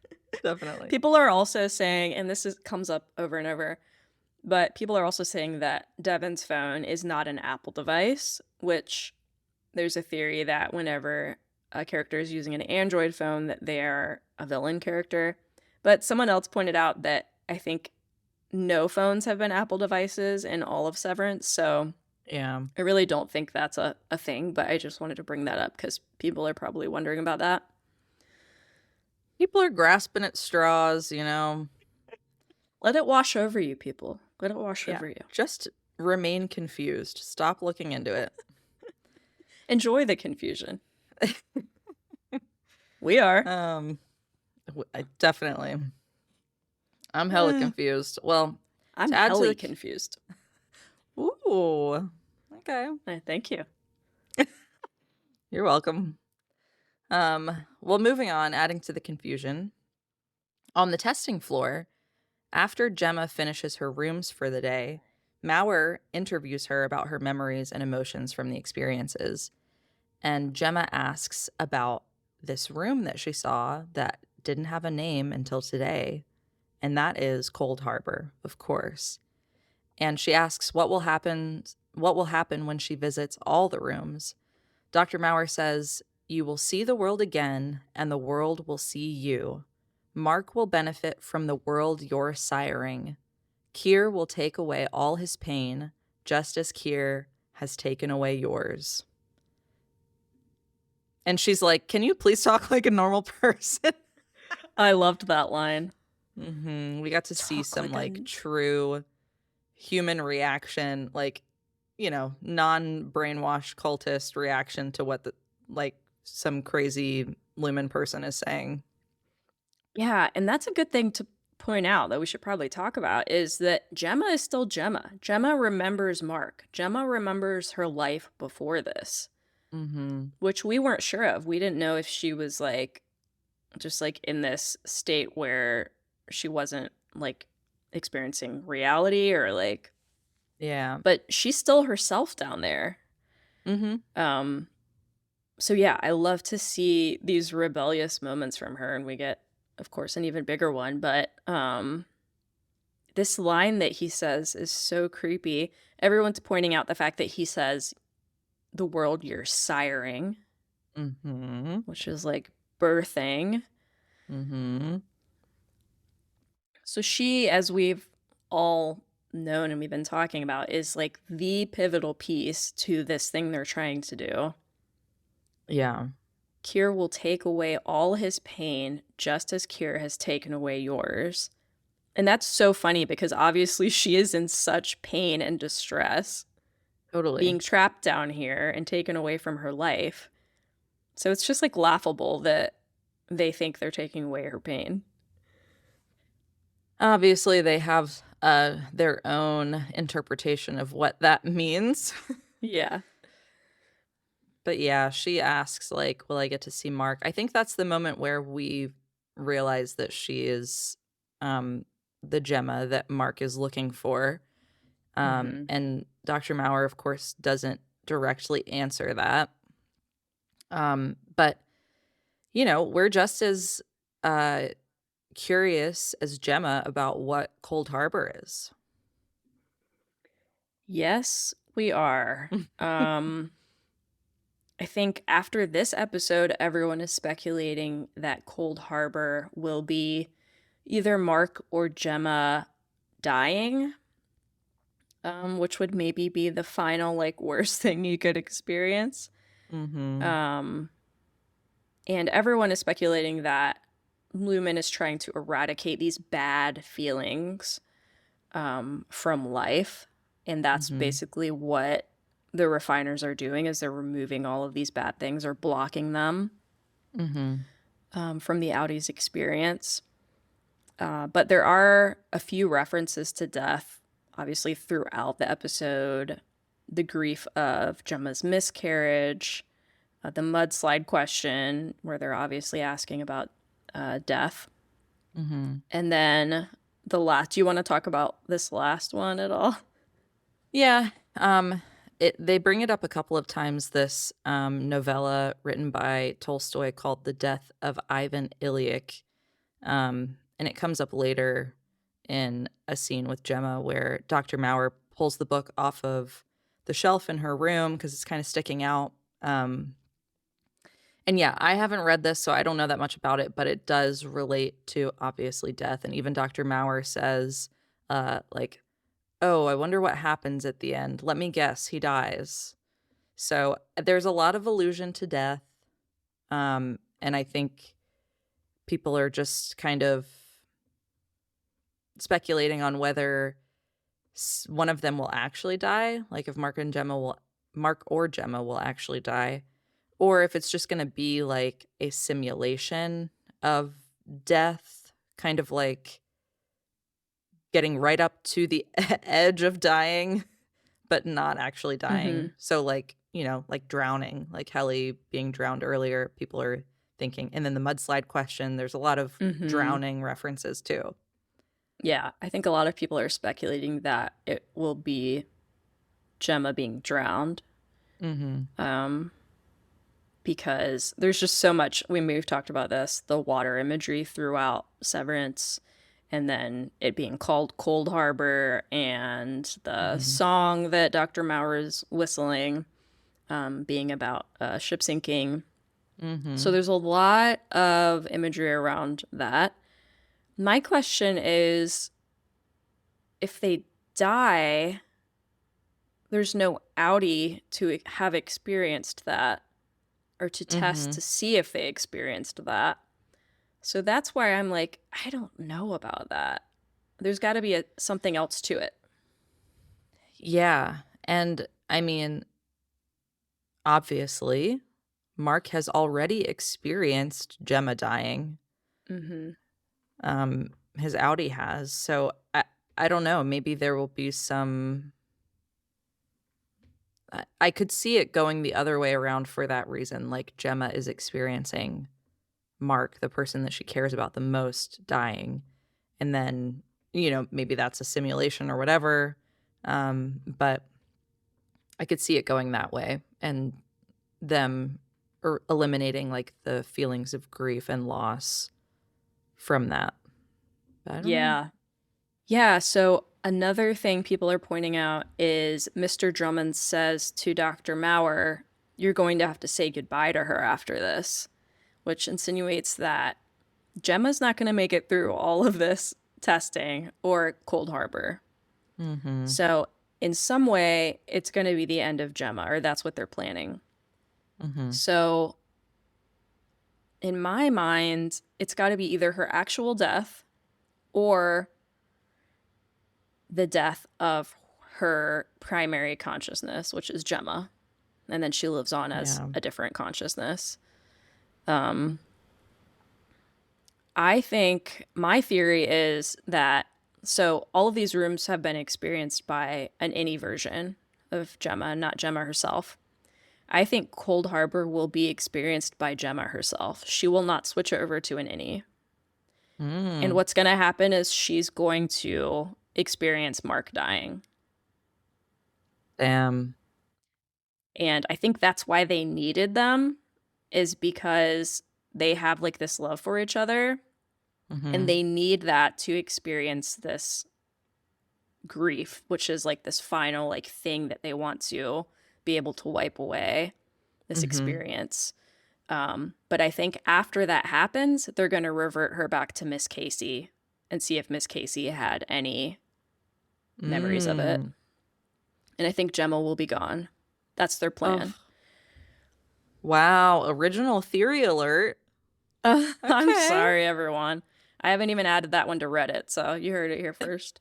definitely. people are also saying, and comes up over and over, but people are also saying that Devin's phone is not an Apple device, which there's a theory that whenever a character is using an Android phone, that they are a villain character. But someone else pointed out that I think no phones have been Apple devices in all of Severance, so Yeah. I really don't think that's a thing, but I just wanted to bring that up because people are probably wondering about that. People are grasping at straws, you know. Let it wash over you, people. Let it wash over you. Just remain confused. Stop looking into it. Enjoy the confusion. We are. Definitely. I'm hella confused. Well, I'm hella confused. Ooh. Okay. Thank you. You're welcome. Well, moving on, adding to the confusion. On the testing floor, after Gemma finishes her rooms for the day, Mauer interviews her about her memories and emotions from the experiences. And Gemma asks about this room that she saw that didn't have a name until today. And that is Cold Harbor, of course. And she asks what will happen when she visits all the rooms. Dr. Mauer says, "You will see the world again, and the world will see you. Mark will benefit from the world you're siring. Kier will take away all his pain, just as Kier has taken away yours." And she's like, "Can you please talk like a normal person?" I loved that line. We got to see some like true human reaction, like, you know, non-brainwashed cultist reaction to what some crazy Lumen person is saying. Yeah, and that's a good thing to point out that we should probably talk about is that Gemma is still Gemma. Gemma remembers Mark. Gemma remembers her life before this, which we weren't sure of. We didn't know if she was like just like in this state where she wasn't like experiencing reality or like, yeah, but she's still herself down there. So yeah, I love to see these rebellious moments from her, and we get, of course, an even bigger one. But this line that he says is so creepy. Everyone's pointing out the fact that he says, "The world you're siring," which is like birthing. So she, as we've all known and we've been talking about, is like the pivotal piece to this thing they're trying to do. Yeah. Kier will take away all his pain just as Kier has taken away yours. And that's so funny because obviously she is in such pain and distress, Totally. being trapped down here and taken away from her life. So it's just like laughable that they think they're taking away her pain. Obviously, they have their own interpretation of what that means. Yeah. But yeah, she asks, like, will I get to see Mark? I think that's the moment where we realize that she is the Gemma that Mark is looking for. And Dr. Maurer, of course, doesn't directly answer that. But, you know, we're just as curious as Gemma about what Cold Harbor is. Yes, we are. I think after this episode, everyone is speculating that Cold Harbor will be either Mark or Gemma dying, which would maybe be the final, like, worst thing you could experience. And everyone is speculating that Lumen is trying to eradicate these bad feelings from life. And that's basically what the refiners are doing, is they're removing all of these bad things or blocking them from the Audi's experience. But there are a few references to death, obviously, throughout the episode. The grief of Gemma's miscarriage, the mudslide question, where they're obviously asking about death. And then the last, do you want to talk about this last one at all? Yeah. They bring it up a couple of times, this novella written by Tolstoy called The Death of Ivan Ilyich. And it comes up later in a scene with Gemma where Dr. Maurer pulls the book off of the shelf in her room because it's kind of sticking out. And yeah, I haven't read this, so I don't know that much about it, but it does relate to, obviously, death. And even Dr. Maurer says, like, oh, I wonder what happens at the end. Let me guess, he dies. So there's a lot of allusion to death. And I think people are just kind of speculating on whether one of them will actually die, like if Mark or Gemma will actually die, or if it's just going to be like a simulation of death, kind of like getting right up to the edge of dying, but not actually dying. So like, you know, like drowning, like Helly being drowned earlier, people are thinking. And then the mudslide question, there's a lot of drowning references too. Yeah, I think a lot of people are speculating that it will be Gemma being drowned. Because there's just so much, we've talked about this, the water imagery throughout Severance, and then it being called Cold Harbor, and the song that Dr. Maurer is whistling being about ship sinking. So there's a lot of imagery around that. My question is, if they die, there's no Audi to have experienced that, or to test to see if they experienced that. So that's why I'm like, I don't know about that. There's got to be something else to it. Yeah. And I mean, obviously, Mark has already experienced Gemma dying. His Audi has. So I don't know. Maybe there will be some. I could see it going the other way around for that reason. Like Gemma is experiencing Mark, the person that she cares about the most, dying. And then, you know, maybe that's a simulation or whatever. But I could see it going that way and them eliminating like the feelings of grief and loss from that. But I don't know. Yeah. So another thing people are pointing out is Mr. Drummond says to Dr. Maurer, you're going to have to say goodbye to her after this, which insinuates that Gemma's not going to make it through all of this testing or Cold Harbor. Mm-hmm. So in some way, it's going to be the end of Gemma, or that's what they're planning. Mm-hmm. So in my mind, it's got to be either her actual death or the death of her primary consciousness, which is Gemma. And then she lives on as Yeah. a different consciousness. I think my theory is that so all of these rooms have been experienced by an innie version of Gemma, not Gemma herself. I think Cold Harbor will be experienced by Gemma herself. She will not switch over to an innie. And Mm. what's going to happen is she's going to experience Mark dying. Damn. And I think that's why they needed them, is because they have like this love for each other and Mm-hmm. they need that to experience this grief, which is like this final like thing that they want to be able to wipe away this Mm-hmm. experience. But I think after that happens, they're going to revert her back to Miss Casey and see if Miss Casey had any memories of it. Mm. And I think Gemma will be gone. That's their Oh, plan. wow. Original theory alert. I'm Okay. sorry, everyone. I haven't even added that one to Reddit, so you heard it here first.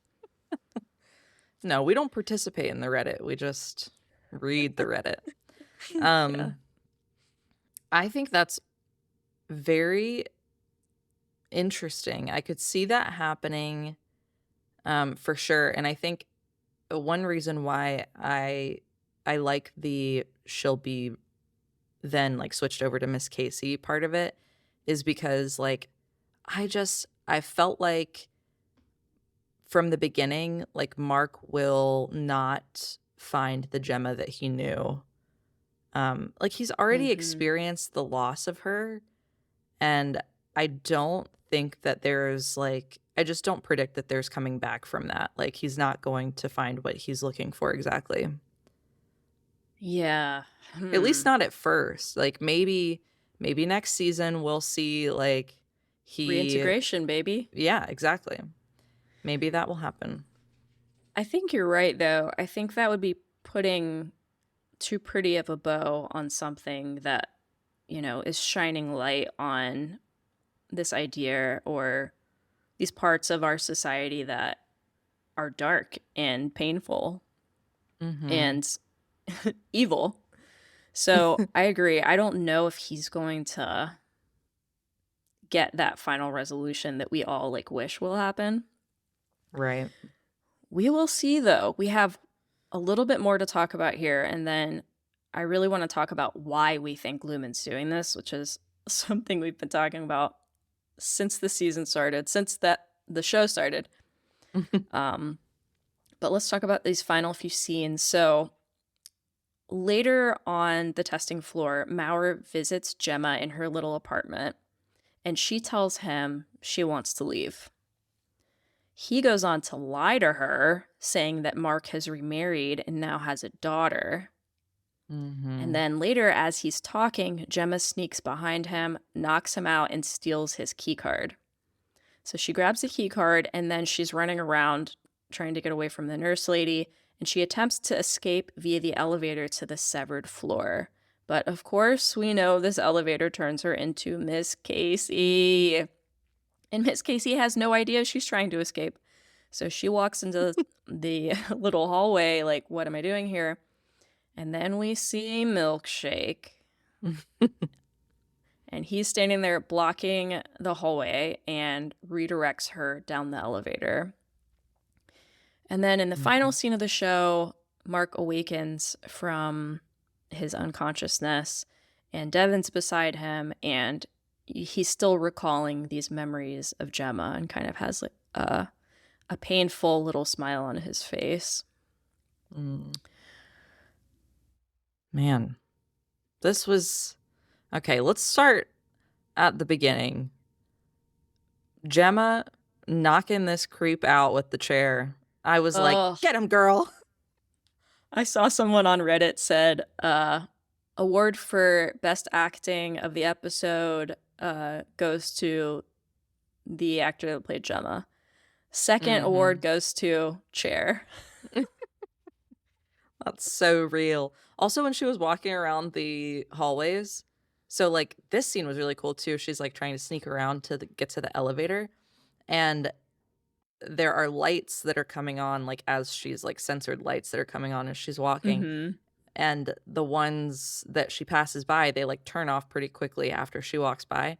No, we don't participate in the Reddit. We just read the Reddit. Yeah. I think that's very interesting. I could see that happening, for sure. And I think one reason why I like the she'll be then like switched over to Miss Casey part of it is because like I felt like from the beginning, like Mark will not find the Gemma that he knew. Like he's already Mm-hmm. experienced the loss of her, and I don't think that there's like I just don't predict that there's coming back from that. Like he's not going to find what he's looking for exactly. Yeah. At least not at first. Like maybe next season we'll see like he Reintegration, baby. yeah, exactly. Maybe that will happen. I think you're right, though. I think that would be putting too pretty of a bow on something that, is shining light on this idea or these parts of our society that are dark and painful Mhm. and evil. So I agree. I don't know if he's going to get that final resolution that we all like wish will happen. Right. We will see, though. We have a little bit more to talk about here, and then I really want to talk about why we think Lumen's doing this, which is something we've been talking about since the season started, since the show started. Um, but let's talk about these final few scenes. So later on the testing floor, Maurer visits Gemma in her little apartment, and she tells him she wants to leave. He goes on to lie to her, saying that Mark has remarried and now has a daughter. And Mhm. then later, as he's talking, Gemma sneaks behind him, knocks him out, and steals his keycard. So she grabs the keycard, and then she's running around trying to get away from the nurse lady, and she attempts to escape via the elevator to the severed floor. But of course, we know this elevator turns her into Miss Casey. And Miss Casey has no idea she's trying to escape. So she walks into the little hallway, like, what am I doing here? And then we see Milkshake. And he's standing there blocking the hallway and redirects her down the elevator. And then in the final Mhm. scene of the show, Mark awakens from his unconsciousness, and Devin's beside him, and he's still recalling these memories of Gemma and kind of has like a painful little smile on his face. Mm. Man, this was okay. Let's start at the beginning. Gemma knocking this creep out with the chair. I was like, Ugh. "Get him, girl." I saw someone on Reddit said, award for best acting of the episode goes to the actor that played Gemma. Second award Mhm. goes to Chair. That's so real. Also, when she was walking around the hallways, so like this scene was really cool too. She's like trying to sneak around to get to the elevator, and there are lights that are coming on, like as she's like censored lights that are coming on as she's walking. Mm-hmm. And the ones that she passes by, they like turn off pretty quickly after she walks by.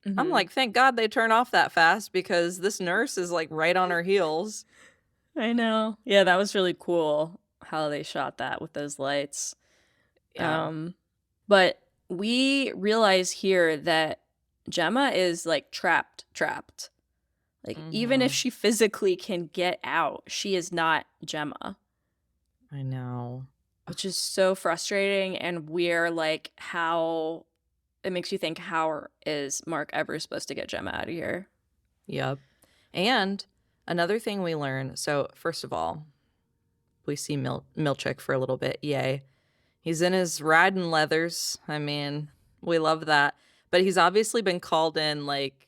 I'm Mm-hmm. like, thank God they turn off that fast because this nurse is like right on her heels. I know. Yeah, that was really cool how they shot that with those lights. Yeah. But we realize here that Gemma is like trapped. Like even if Mhm. she physically can get out, she is not Gemma, I know. which is so frustrating. And we're like, how it makes you think, how is Mark ever supposed to get Gemma out of here? Yep. And another thing we learn, so first of all, we see Milchick for a little bit. Yay. He's in his riding leathers. I mean, we love that. But he's obviously been called in like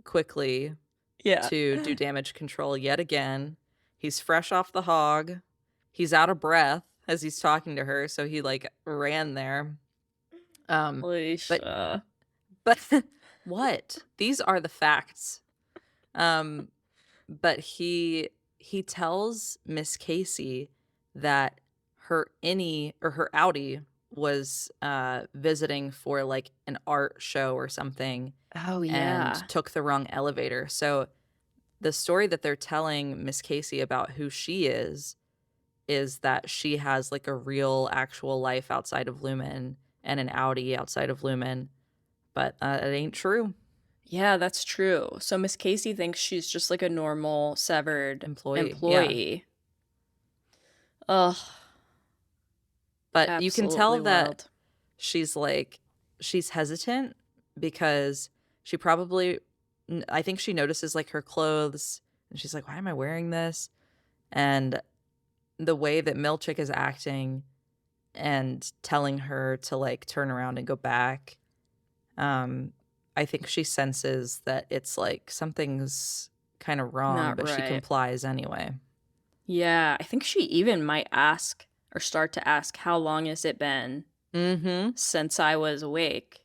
quickly Yeah. to do damage control yet again. He's fresh off the hog. He's out of breath as he's talking to her, so he like ran there. But Alicia. but what? These are the facts. Um but he tells Miss Casey that her innie or her outie was visiting for like an art show or something Oh, and yeah. took the wrong elevator. So the story that they're telling Miss Casey about who she is that she has like a real actual life outside of Lumen and an outie outside of Lumen, but it ain't true. Yeah, that's true. So Miss Casey thinks she's just like a normal severed Employee, yeah. employee. Ugh, But you can tell absolutely that wild. she's hesitant because she probably I think she notices like her clothes and she's like, why am I wearing this? And the way that Milchick is acting and telling her to like turn around and go back, um I think she senses that it's like something's kind of wrong, Not but she right. complies anyway. Yeah, I think she even might ask or start to ask, how long has it been Mm-hmm. since I was awake?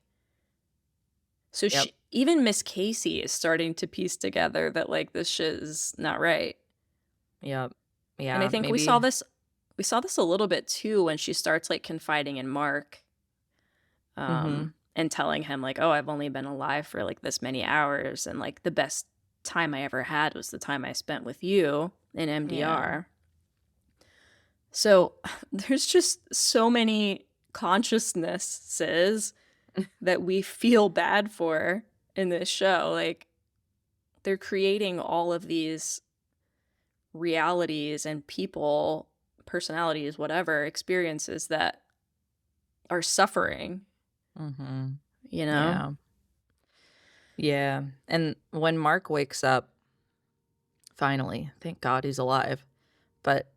So Yep. even Miss Casey is starting to piece together that like this shit is not right. Yep. And I Yeah, think maybe. we saw this a little bit too when she starts like confiding in Mark, Mm-hmm. and telling him like, "Oh, I've only been alive for like this many hours and like the best time I ever had was the time I spent with you in Yeah. MDR." So, there's just so many consciousnesses that we feel bad for in this show. Like they're creating all of these realities and people, personalities, whatever, experiences that are suffering, Mm-hmm. you know? Yeah. Yeah. And when Mark wakes up, finally, thank God he's alive. But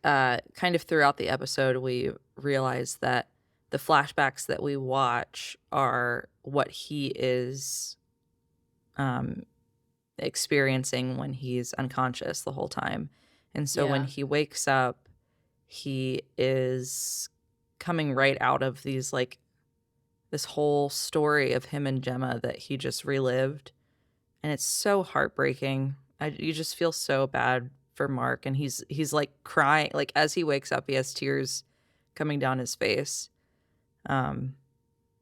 kind of throughout the episode, we realize that the flashbacks that we watch are what he is um, experiencing when he's unconscious the whole time. And so when Yeah. he wakes up, he is coming right out of these like this whole story of him and Gemma that he just relived, and it's so heartbreaking. You just feel so bad for Mark, and he's like crying, like as he wakes up, he has tears coming down his face. Um,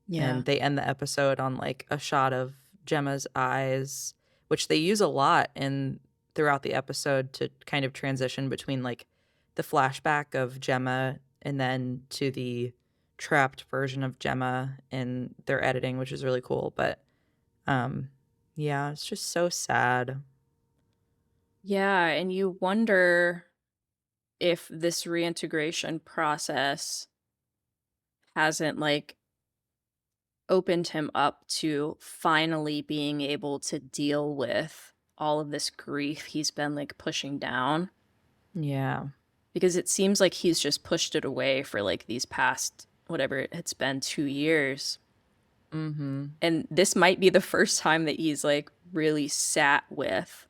Yeah. and they end the episode on like a shot of Gemma's eyes, which they use a lot in throughout the episode to kind of transition between like the flashback of Gemma and then to the trapped version of Gemma in their editing, which is really cool. But um, yeah, it's just so sad. Yeah, and you wonder if this reintegration process hasn't like opened him up to finally being able to deal with all of this grief he's been like pushing down, Yeah. because it seems like he's just pushed it away for like these past whatever it's been 2 years. Mhm. And this might be the first time that he's like really sat with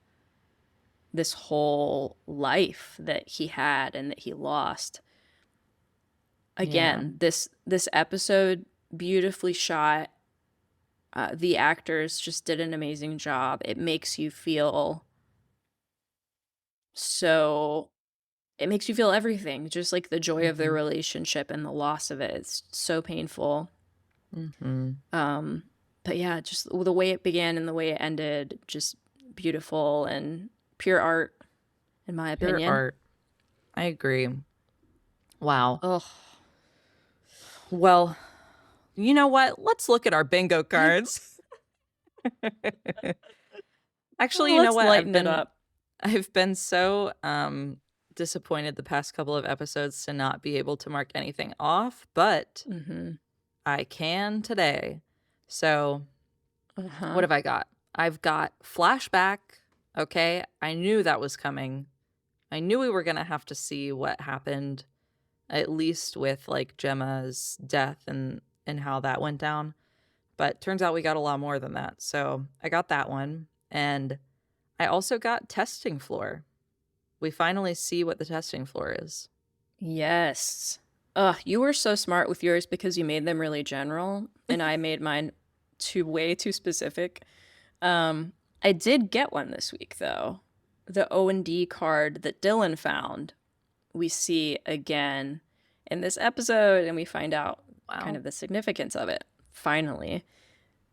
this whole life that he had and that he lost. Yeah. Again, this episode, beautifully shot. The actors just did an amazing job. It makes you feel so it makes you feel everything, just like the joy of their Mhm. relationship and the loss of it. It's so painful. Mhm. Um, but yeah, just the way it began and the way it ended, just beautiful and pure art, in my Pure opinion. art. I agree. Wow. Ugh. Well, you know what? Let's look at our bingo cards. Actually, you know Let's what? lighten it up. I've been so disappointed the past couple of episodes to not be able to mark anything off, but Mm-hmm. I can today. So, what Uh-huh. have I got? I've got flashback. Okay, I knew that was coming. I knew we were going to have to see what happened, at least with like Gemma's death and how that went down. But turns out we got a lot more than that. So, I got that one, and I also got testing floor. We finally see what the testing floor is. Yes. Ugh, you were so smart with yours because you made them really general, and I made mine way too specific. I did get one this week though. The O&D card that Dylan found, we see again in this episode, and we find out kind Wow. of the significance of it. Finally.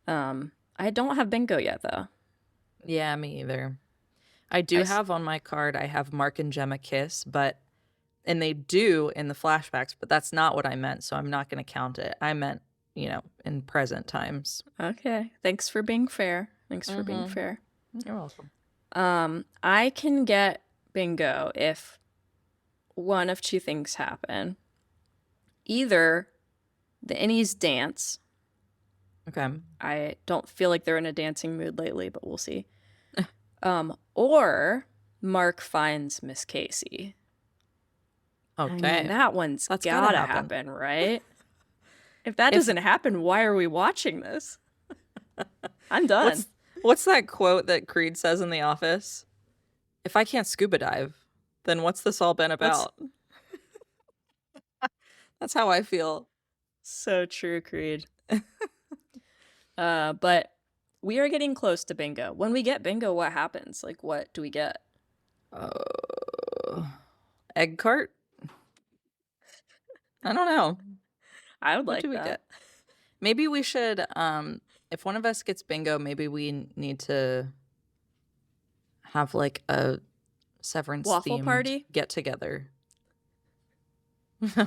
I don't have bingo yet though. Yeah, me either. I I do s- have on my card, I have Mark and Gemma kiss, and they do in the flashbacks, but that's not what I meant, so I'm not going to count it. I meant, in present times. okay. Thanks for being fair. Thanks for being Mm-hmm. fair. You're welcome. I can get bingo if one of two things happen. Either the innies dance. Okay. I don't feel like they're in a dancing mood lately, but we'll see. Or Mark finds Miss Casey. I mean, Okay. that one's That's gotta gotta happen. happen, right? If that If doesn't happen, why are we watching this? I'm done. what's that quote that Creed says in The Office? If I can't scuba dive, then what's this all been What's about? That's how I feel. so true, Creed. But we are getting close to bingo. When we get bingo, what happens? Like, what do we get? Egg cart? I don't know. I would What do like we that. get? Maybe we should, if one of us gets bingo, maybe we need to have like a Severance Waffle themed party? get together.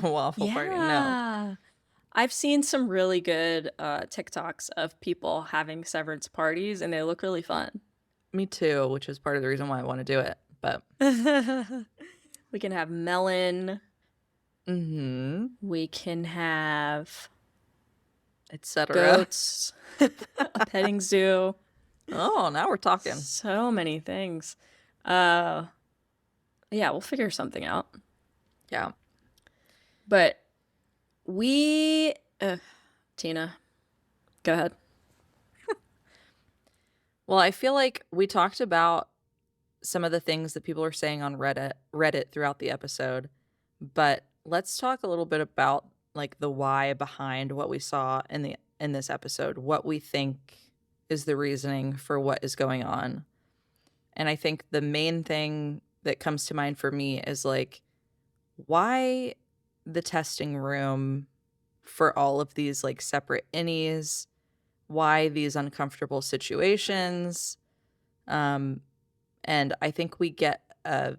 Waffle party. No. Yeah. I've seen some really good TikToks of people having severance parties, and they look really fun. Me too, which is part of the reason why I want to do it. But We can have melon. mm-hmm. We can have Etc. goats, a petting zoo. Oh, now we're talking. So many things. Yeah, we'll figure something out. Yeah. But we, Tina, go ahead. Well, I feel like we talked about some of the things that people are saying on Reddit throughout the episode, but let's talk a little bit about like the why behind what we saw in this episode, what we think is the reasoning for what is going on. And I think the main thing that comes to mind for me is like why the testing room for all of these like separate innies, why these uncomfortable situations. And I think we get a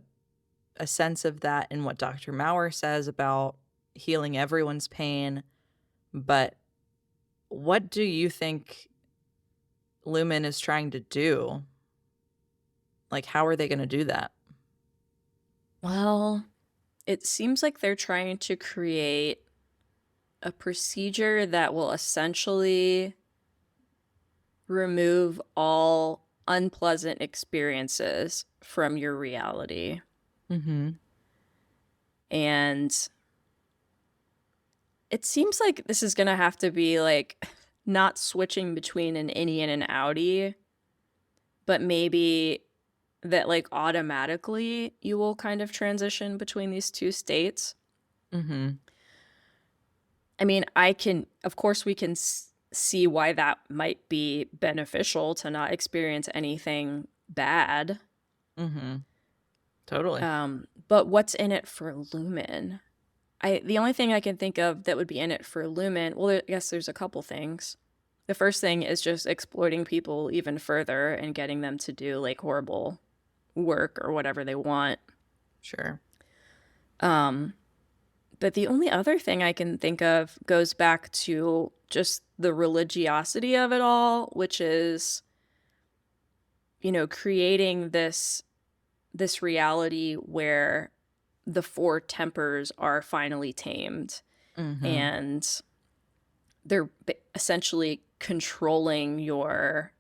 sense of that in what Dr. Maurer says about healing everyone's pain. But what do you think Lumen is trying to do? Like, how are they going to do that? Well, it seems like they're trying to create a procedure that will essentially remove all unpleasant experiences from your reality. Mm-hmm. And it seems like this is going to have to be like not switching between an innie and an outie, but maybe that like automatically you will kind of transition between these two states. Mm-hmm. I mean, of course, we can see why that might be beneficial to not experience anything bad. Mm-hmm. Totally. But what's in it for Lumen? The only thing I can think of that would be in it for Lumen, well, I guess there's a couple things. The first thing is just exploiting people even further and getting them to do like horrible work or whatever they want. Sure. But the only other thing I can think of goes back to just the religiosity of it all, which is, creating this reality where the four tempers are finally tamed Mm-hmm. and they're essentially controlling your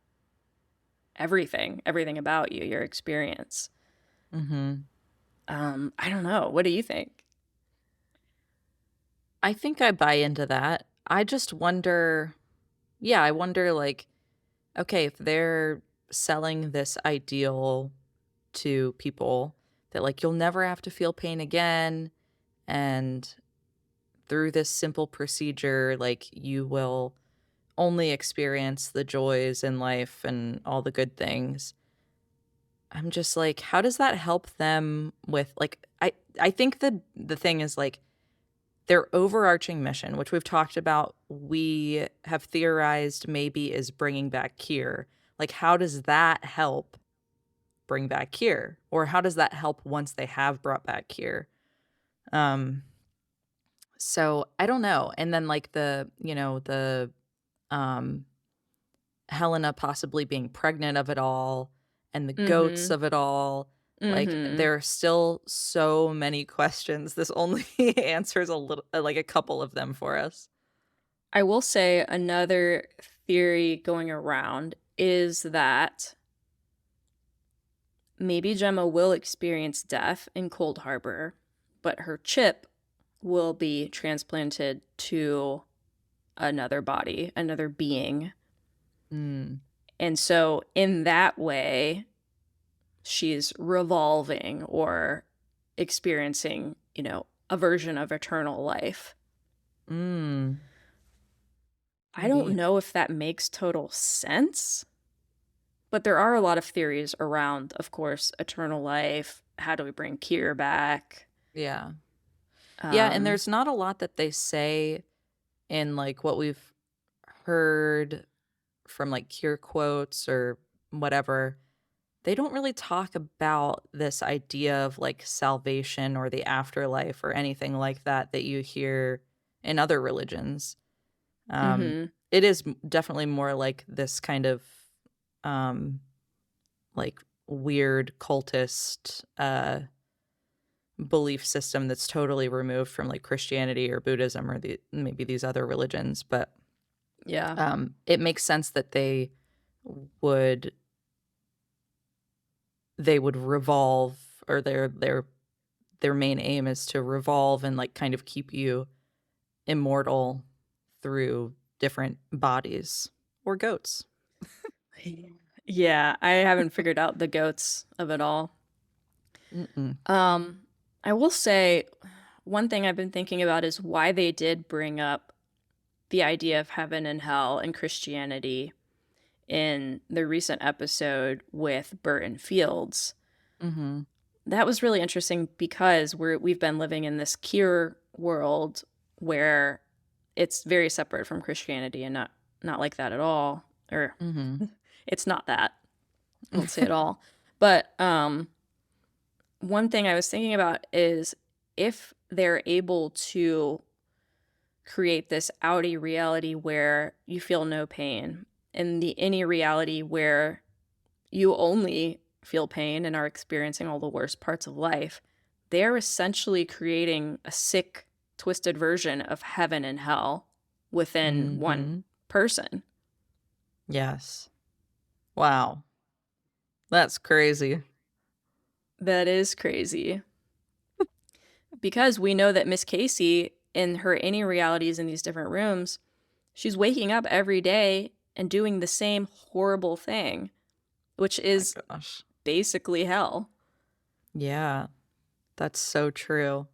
everything about you, your experience. Mm-hmm. I don't know. What do you think? I think I buy into that. I just wonder, yeah, I wonder like, okay, if they're selling this ideal to people that like you'll never have to feel pain again, and through this simple procedure, like you will only experience the joys in life and all the good things. I'm just like, how does that help them with like I think the thing is like their overarching mission, which we've talked about, we have theorized maybe is bringing back Kier. Like, how does that help bring back Kier? Or how does that help once they have brought back Kier? Um, so I don't know. And then like the um Helena possibly being pregnant of it all and the goats Mm-hmm. of it all. Like Mm-hmm. there are still so many questions. This only answers a little like a couple of them for us. I will say another theory going around is that maybe Gemma will experience death in Cold Harbor, but her chip will be transplanted to another body, another being. Mm. And so, in that way, she's revolving or experiencing, a version of eternal life. Mm. I don't Maybe. know if that makes total sense, but there are a lot of theories around, of course, eternal life. How do we bring Kier back? Yeah. Yeah, and Um, there's not a lot that they say in like what we've heard from like Cure quotes or whatever. They don't really talk about this idea of like salvation or the afterlife or anything like that that you hear in other religions. Um, mhm. it is definitely more like this kind of um, like weird cultist belief system that's totally removed from like Christianity or Buddhism or maybe these other religions. But Yeah. it makes sense that would they would revolve, or their main aim is to revolve and like kind of keep you immortal through different bodies or goats. Yeah, I haven't figured out the goats of it all. Mm-mm. Um, I will say one thing I've been thinking about is why they did bring up the idea of heaven and hell in Christianity in the recent episode with Burton Fields. Mm-hmm. That was really interesting because we've been living in this Kier world where it's very separate from Christianity and not like that at all. Or Mm-hmm. it's not that. I won't say it all. But one thing I was thinking about is if they're able to create this outie reality where you feel no pain and the innie reality where you only feel pain and are experiencing all the worst parts of life, they're essentially creating a sick, twisted version of heaven and hell within one Mm-hmm. person. Yes. Wow. That's crazy. That is crazy. Because we know that Miss Casey, in her innie realities in these different rooms, she's waking up every day and doing the same horrible thing, which My is gosh. basically hell. Yeah, that's so true.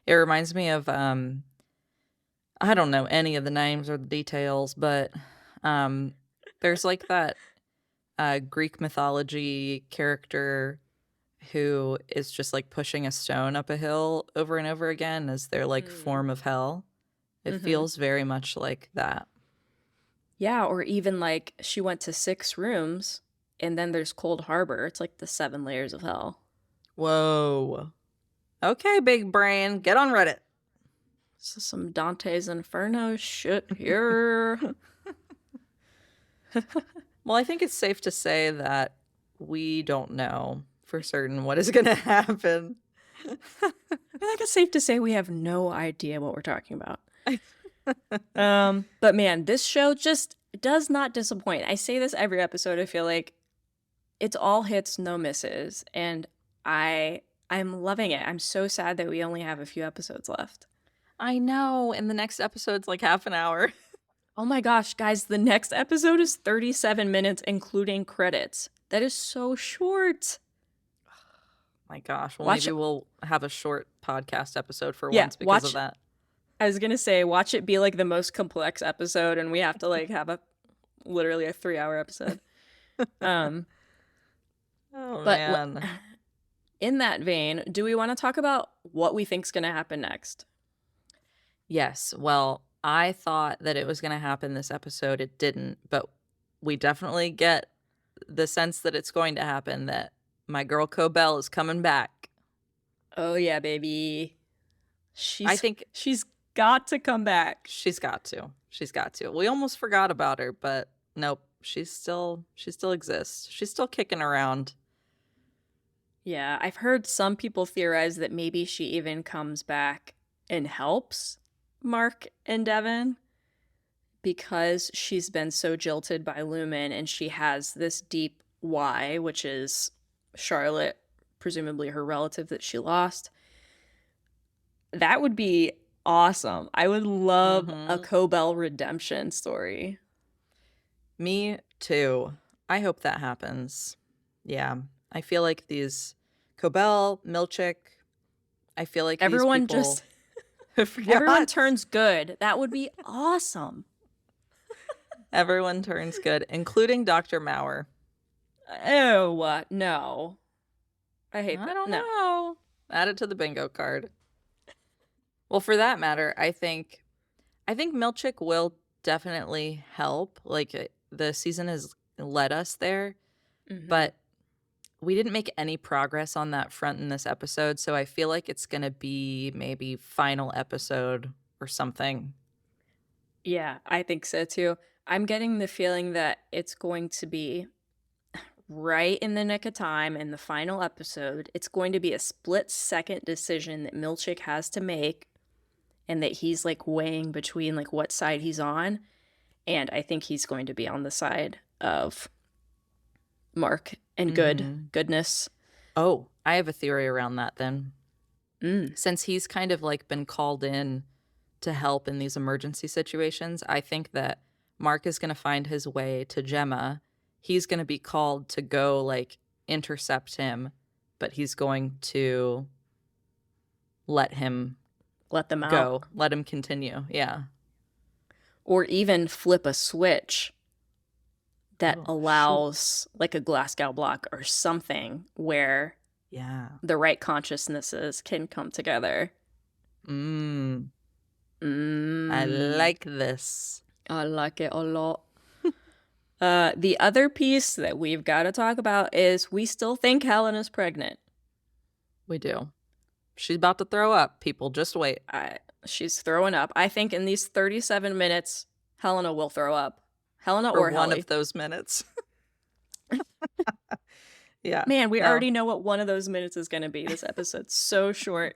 It reminds me of I don't know any of the names or the details, but there's like that Greek mythology character who is just like pushing a stone up a hill over and over again as their like form of hell. It feels very much like that. Yeah, or even like she went to 6 rooms and then there's Cold Harbor. It's like the 7 layers of hell. Whoa. Okay, big brain, get on Reddit. This is some Dante's Inferno shit here. Well, I think it's safe to say that we don't know for certain what is going to happen. I think it's safe to say we have no idea what we're talking about. But man, this show just does not disappoint. I say this every episode. I feel like it's all hits, no misses, and I'm loving it. I'm so sad that we only have a few episodes left. I know, and the next episode's like half an hour. Oh my gosh, guys, the next episode is 37 minutes, including credits. That is so short. My gosh, well, maybe we'll have a short podcast episode for once because watch, of that. I was gonna say, watch it be like the most complex episode, and we have to like have literally a 3-hour episode. Oh man. In that vein, do we want to talk about what we think's gonna happen next? Yes. Well, I thought that it was going to happen this episode. It didn't, but we definitely get the sense that it's going to happen, that my girl Cobell is coming back. Oh yeah, baby. I think she's got to come back. She's got to. We almost forgot about her, but nope. She still exists. She's still kicking around. Yeah, I've heard some people theorize that maybe she even comes back and helps Mark and Devin because she's been so jilted by Lumen, and she has this deep why, which is Charlotte, presumably her relative that she lost. That would be awesome. I would love a Cobell redemption story. Me too. I hope that happens. Yeah. I feel like these Cobell, Milchick, I feel like everyone these people... Everyone turns good. That would be awesome. Everyone turns good, including Dr. Maurer. Oh, no. I hate that. I don't know. Add it to the bingo card. Well, for that matter, I think Milchick will definitely help. Like, the season has led us there, but we didn't make any progress on that front in this episode, so I feel like it's going to be maybe final episode or something. Yeah, I think so too. I'm getting the feeling that it's going to be right in the nick of time in the final episode. It's going to be a split-second decision that Milchick has to make, and that he's like weighing between like what side he's on, and I think he's going to be on the side of Mark and goodness. Oh, I have a theory around that then. Since he's kind of like been called in to help in these emergency situations, I think that Mark is going to find his way to Gemma. He's going to be called to go like intercept him, but he's going to let them out. Go. Let him continue. Yeah. Or even flip a switch that allows like a Glasgow block or something where the right consciousnesses can come together. I like this. I like it a lot. The other piece that we've got to talk about is we still think Helena's pregnant. We do. She's about to throw up. People, just wait. She's throwing up. I think in these 37 minutes, Helena will throw up. Helena or one Helly. Of those minutes. Yeah. Man, we already know what one of those minutes is going to be. This episode's so short.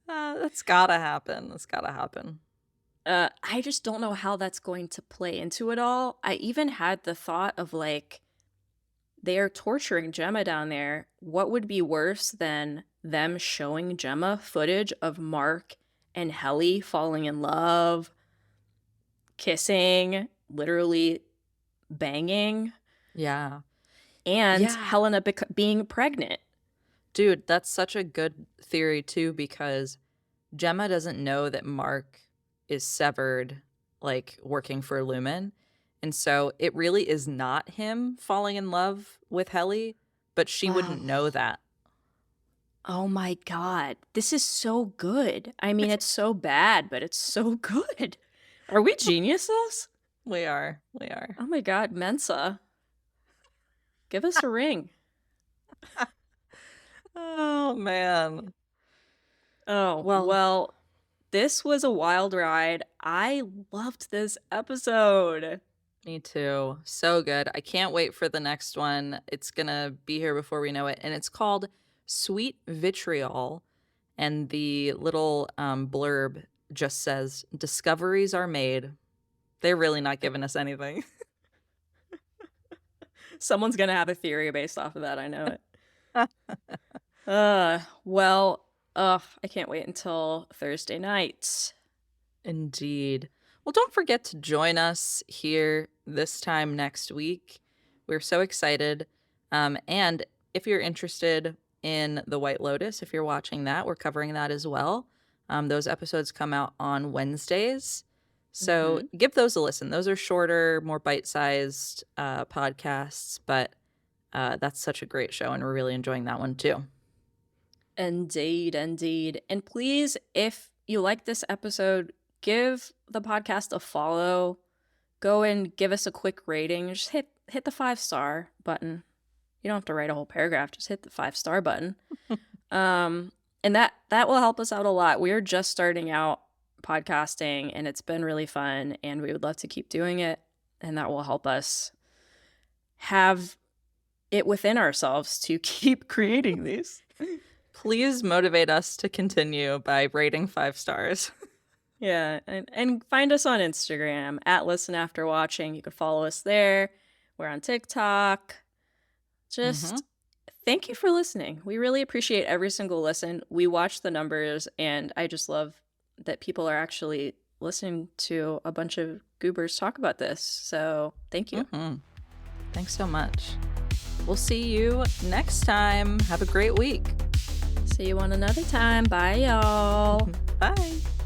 That's gotta happen. I just don't know how that's going to play into it all. I even had the thought of like, they are torturing Gemma down there. What would be worse than them showing Gemma footage of Mark and Helly falling in love, kissing, literally banging? Yeah. and Yeah. Helena being pregnant. Dude, that's such a good theory too, because Gemma doesn't know that Mark is severed, like working for Lumen. And so it really is not him falling in love with Helly, but she wouldn't know that. Oh my God. This is so good. I mean, it's so bad, but it's so good. Are we geniuses? We are. We are. Oh my God, Mensa. Give us a ring. Oh, man. Oh, well, this was a wild ride. I loved this episode. Me too. So good. I can't wait for the next one. It's going to be here before we know it. And it's called Sweet Vitriol. And the little blurb just says, discoveries are made. They're really not giving us anything. Someone's going to have a theory based off of that. I know it. Well, I can't wait until Thursday night. Indeed. Well, don't forget to join us here this time next week. We're so excited. And if you're interested in The White Lotus, if you're watching that, we're covering that as well. Those episodes come out on Wednesdays. So give those a listen. Those are shorter, more bite-sized podcasts, but that's such a great show, and we're really enjoying that one too. Indeed, indeed. And please, if you like this episode, give the podcast a follow. Go and give us a quick rating. Just hit the 5-star button. You don't have to write a whole paragraph. Just hit the 5-star button. And that will help us out a lot. We are just starting out podcasting, and it's been really fun, and we would love to keep doing it, and that will help us have it within ourselves to keep creating these. Please motivate us to continue by rating 5 stars. Yeah, and find us on Instagram at Listen After Watching. You can follow us there. We're on TikTok. Just thank you for listening. We really appreciate every single listen. We watch the numbers, and I just love that people are actually listening to a bunch of goobers talk about this. So thank you. Thanks so much. We'll see you next time. Have a great week. See you on another time. Bye, y'all. Bye.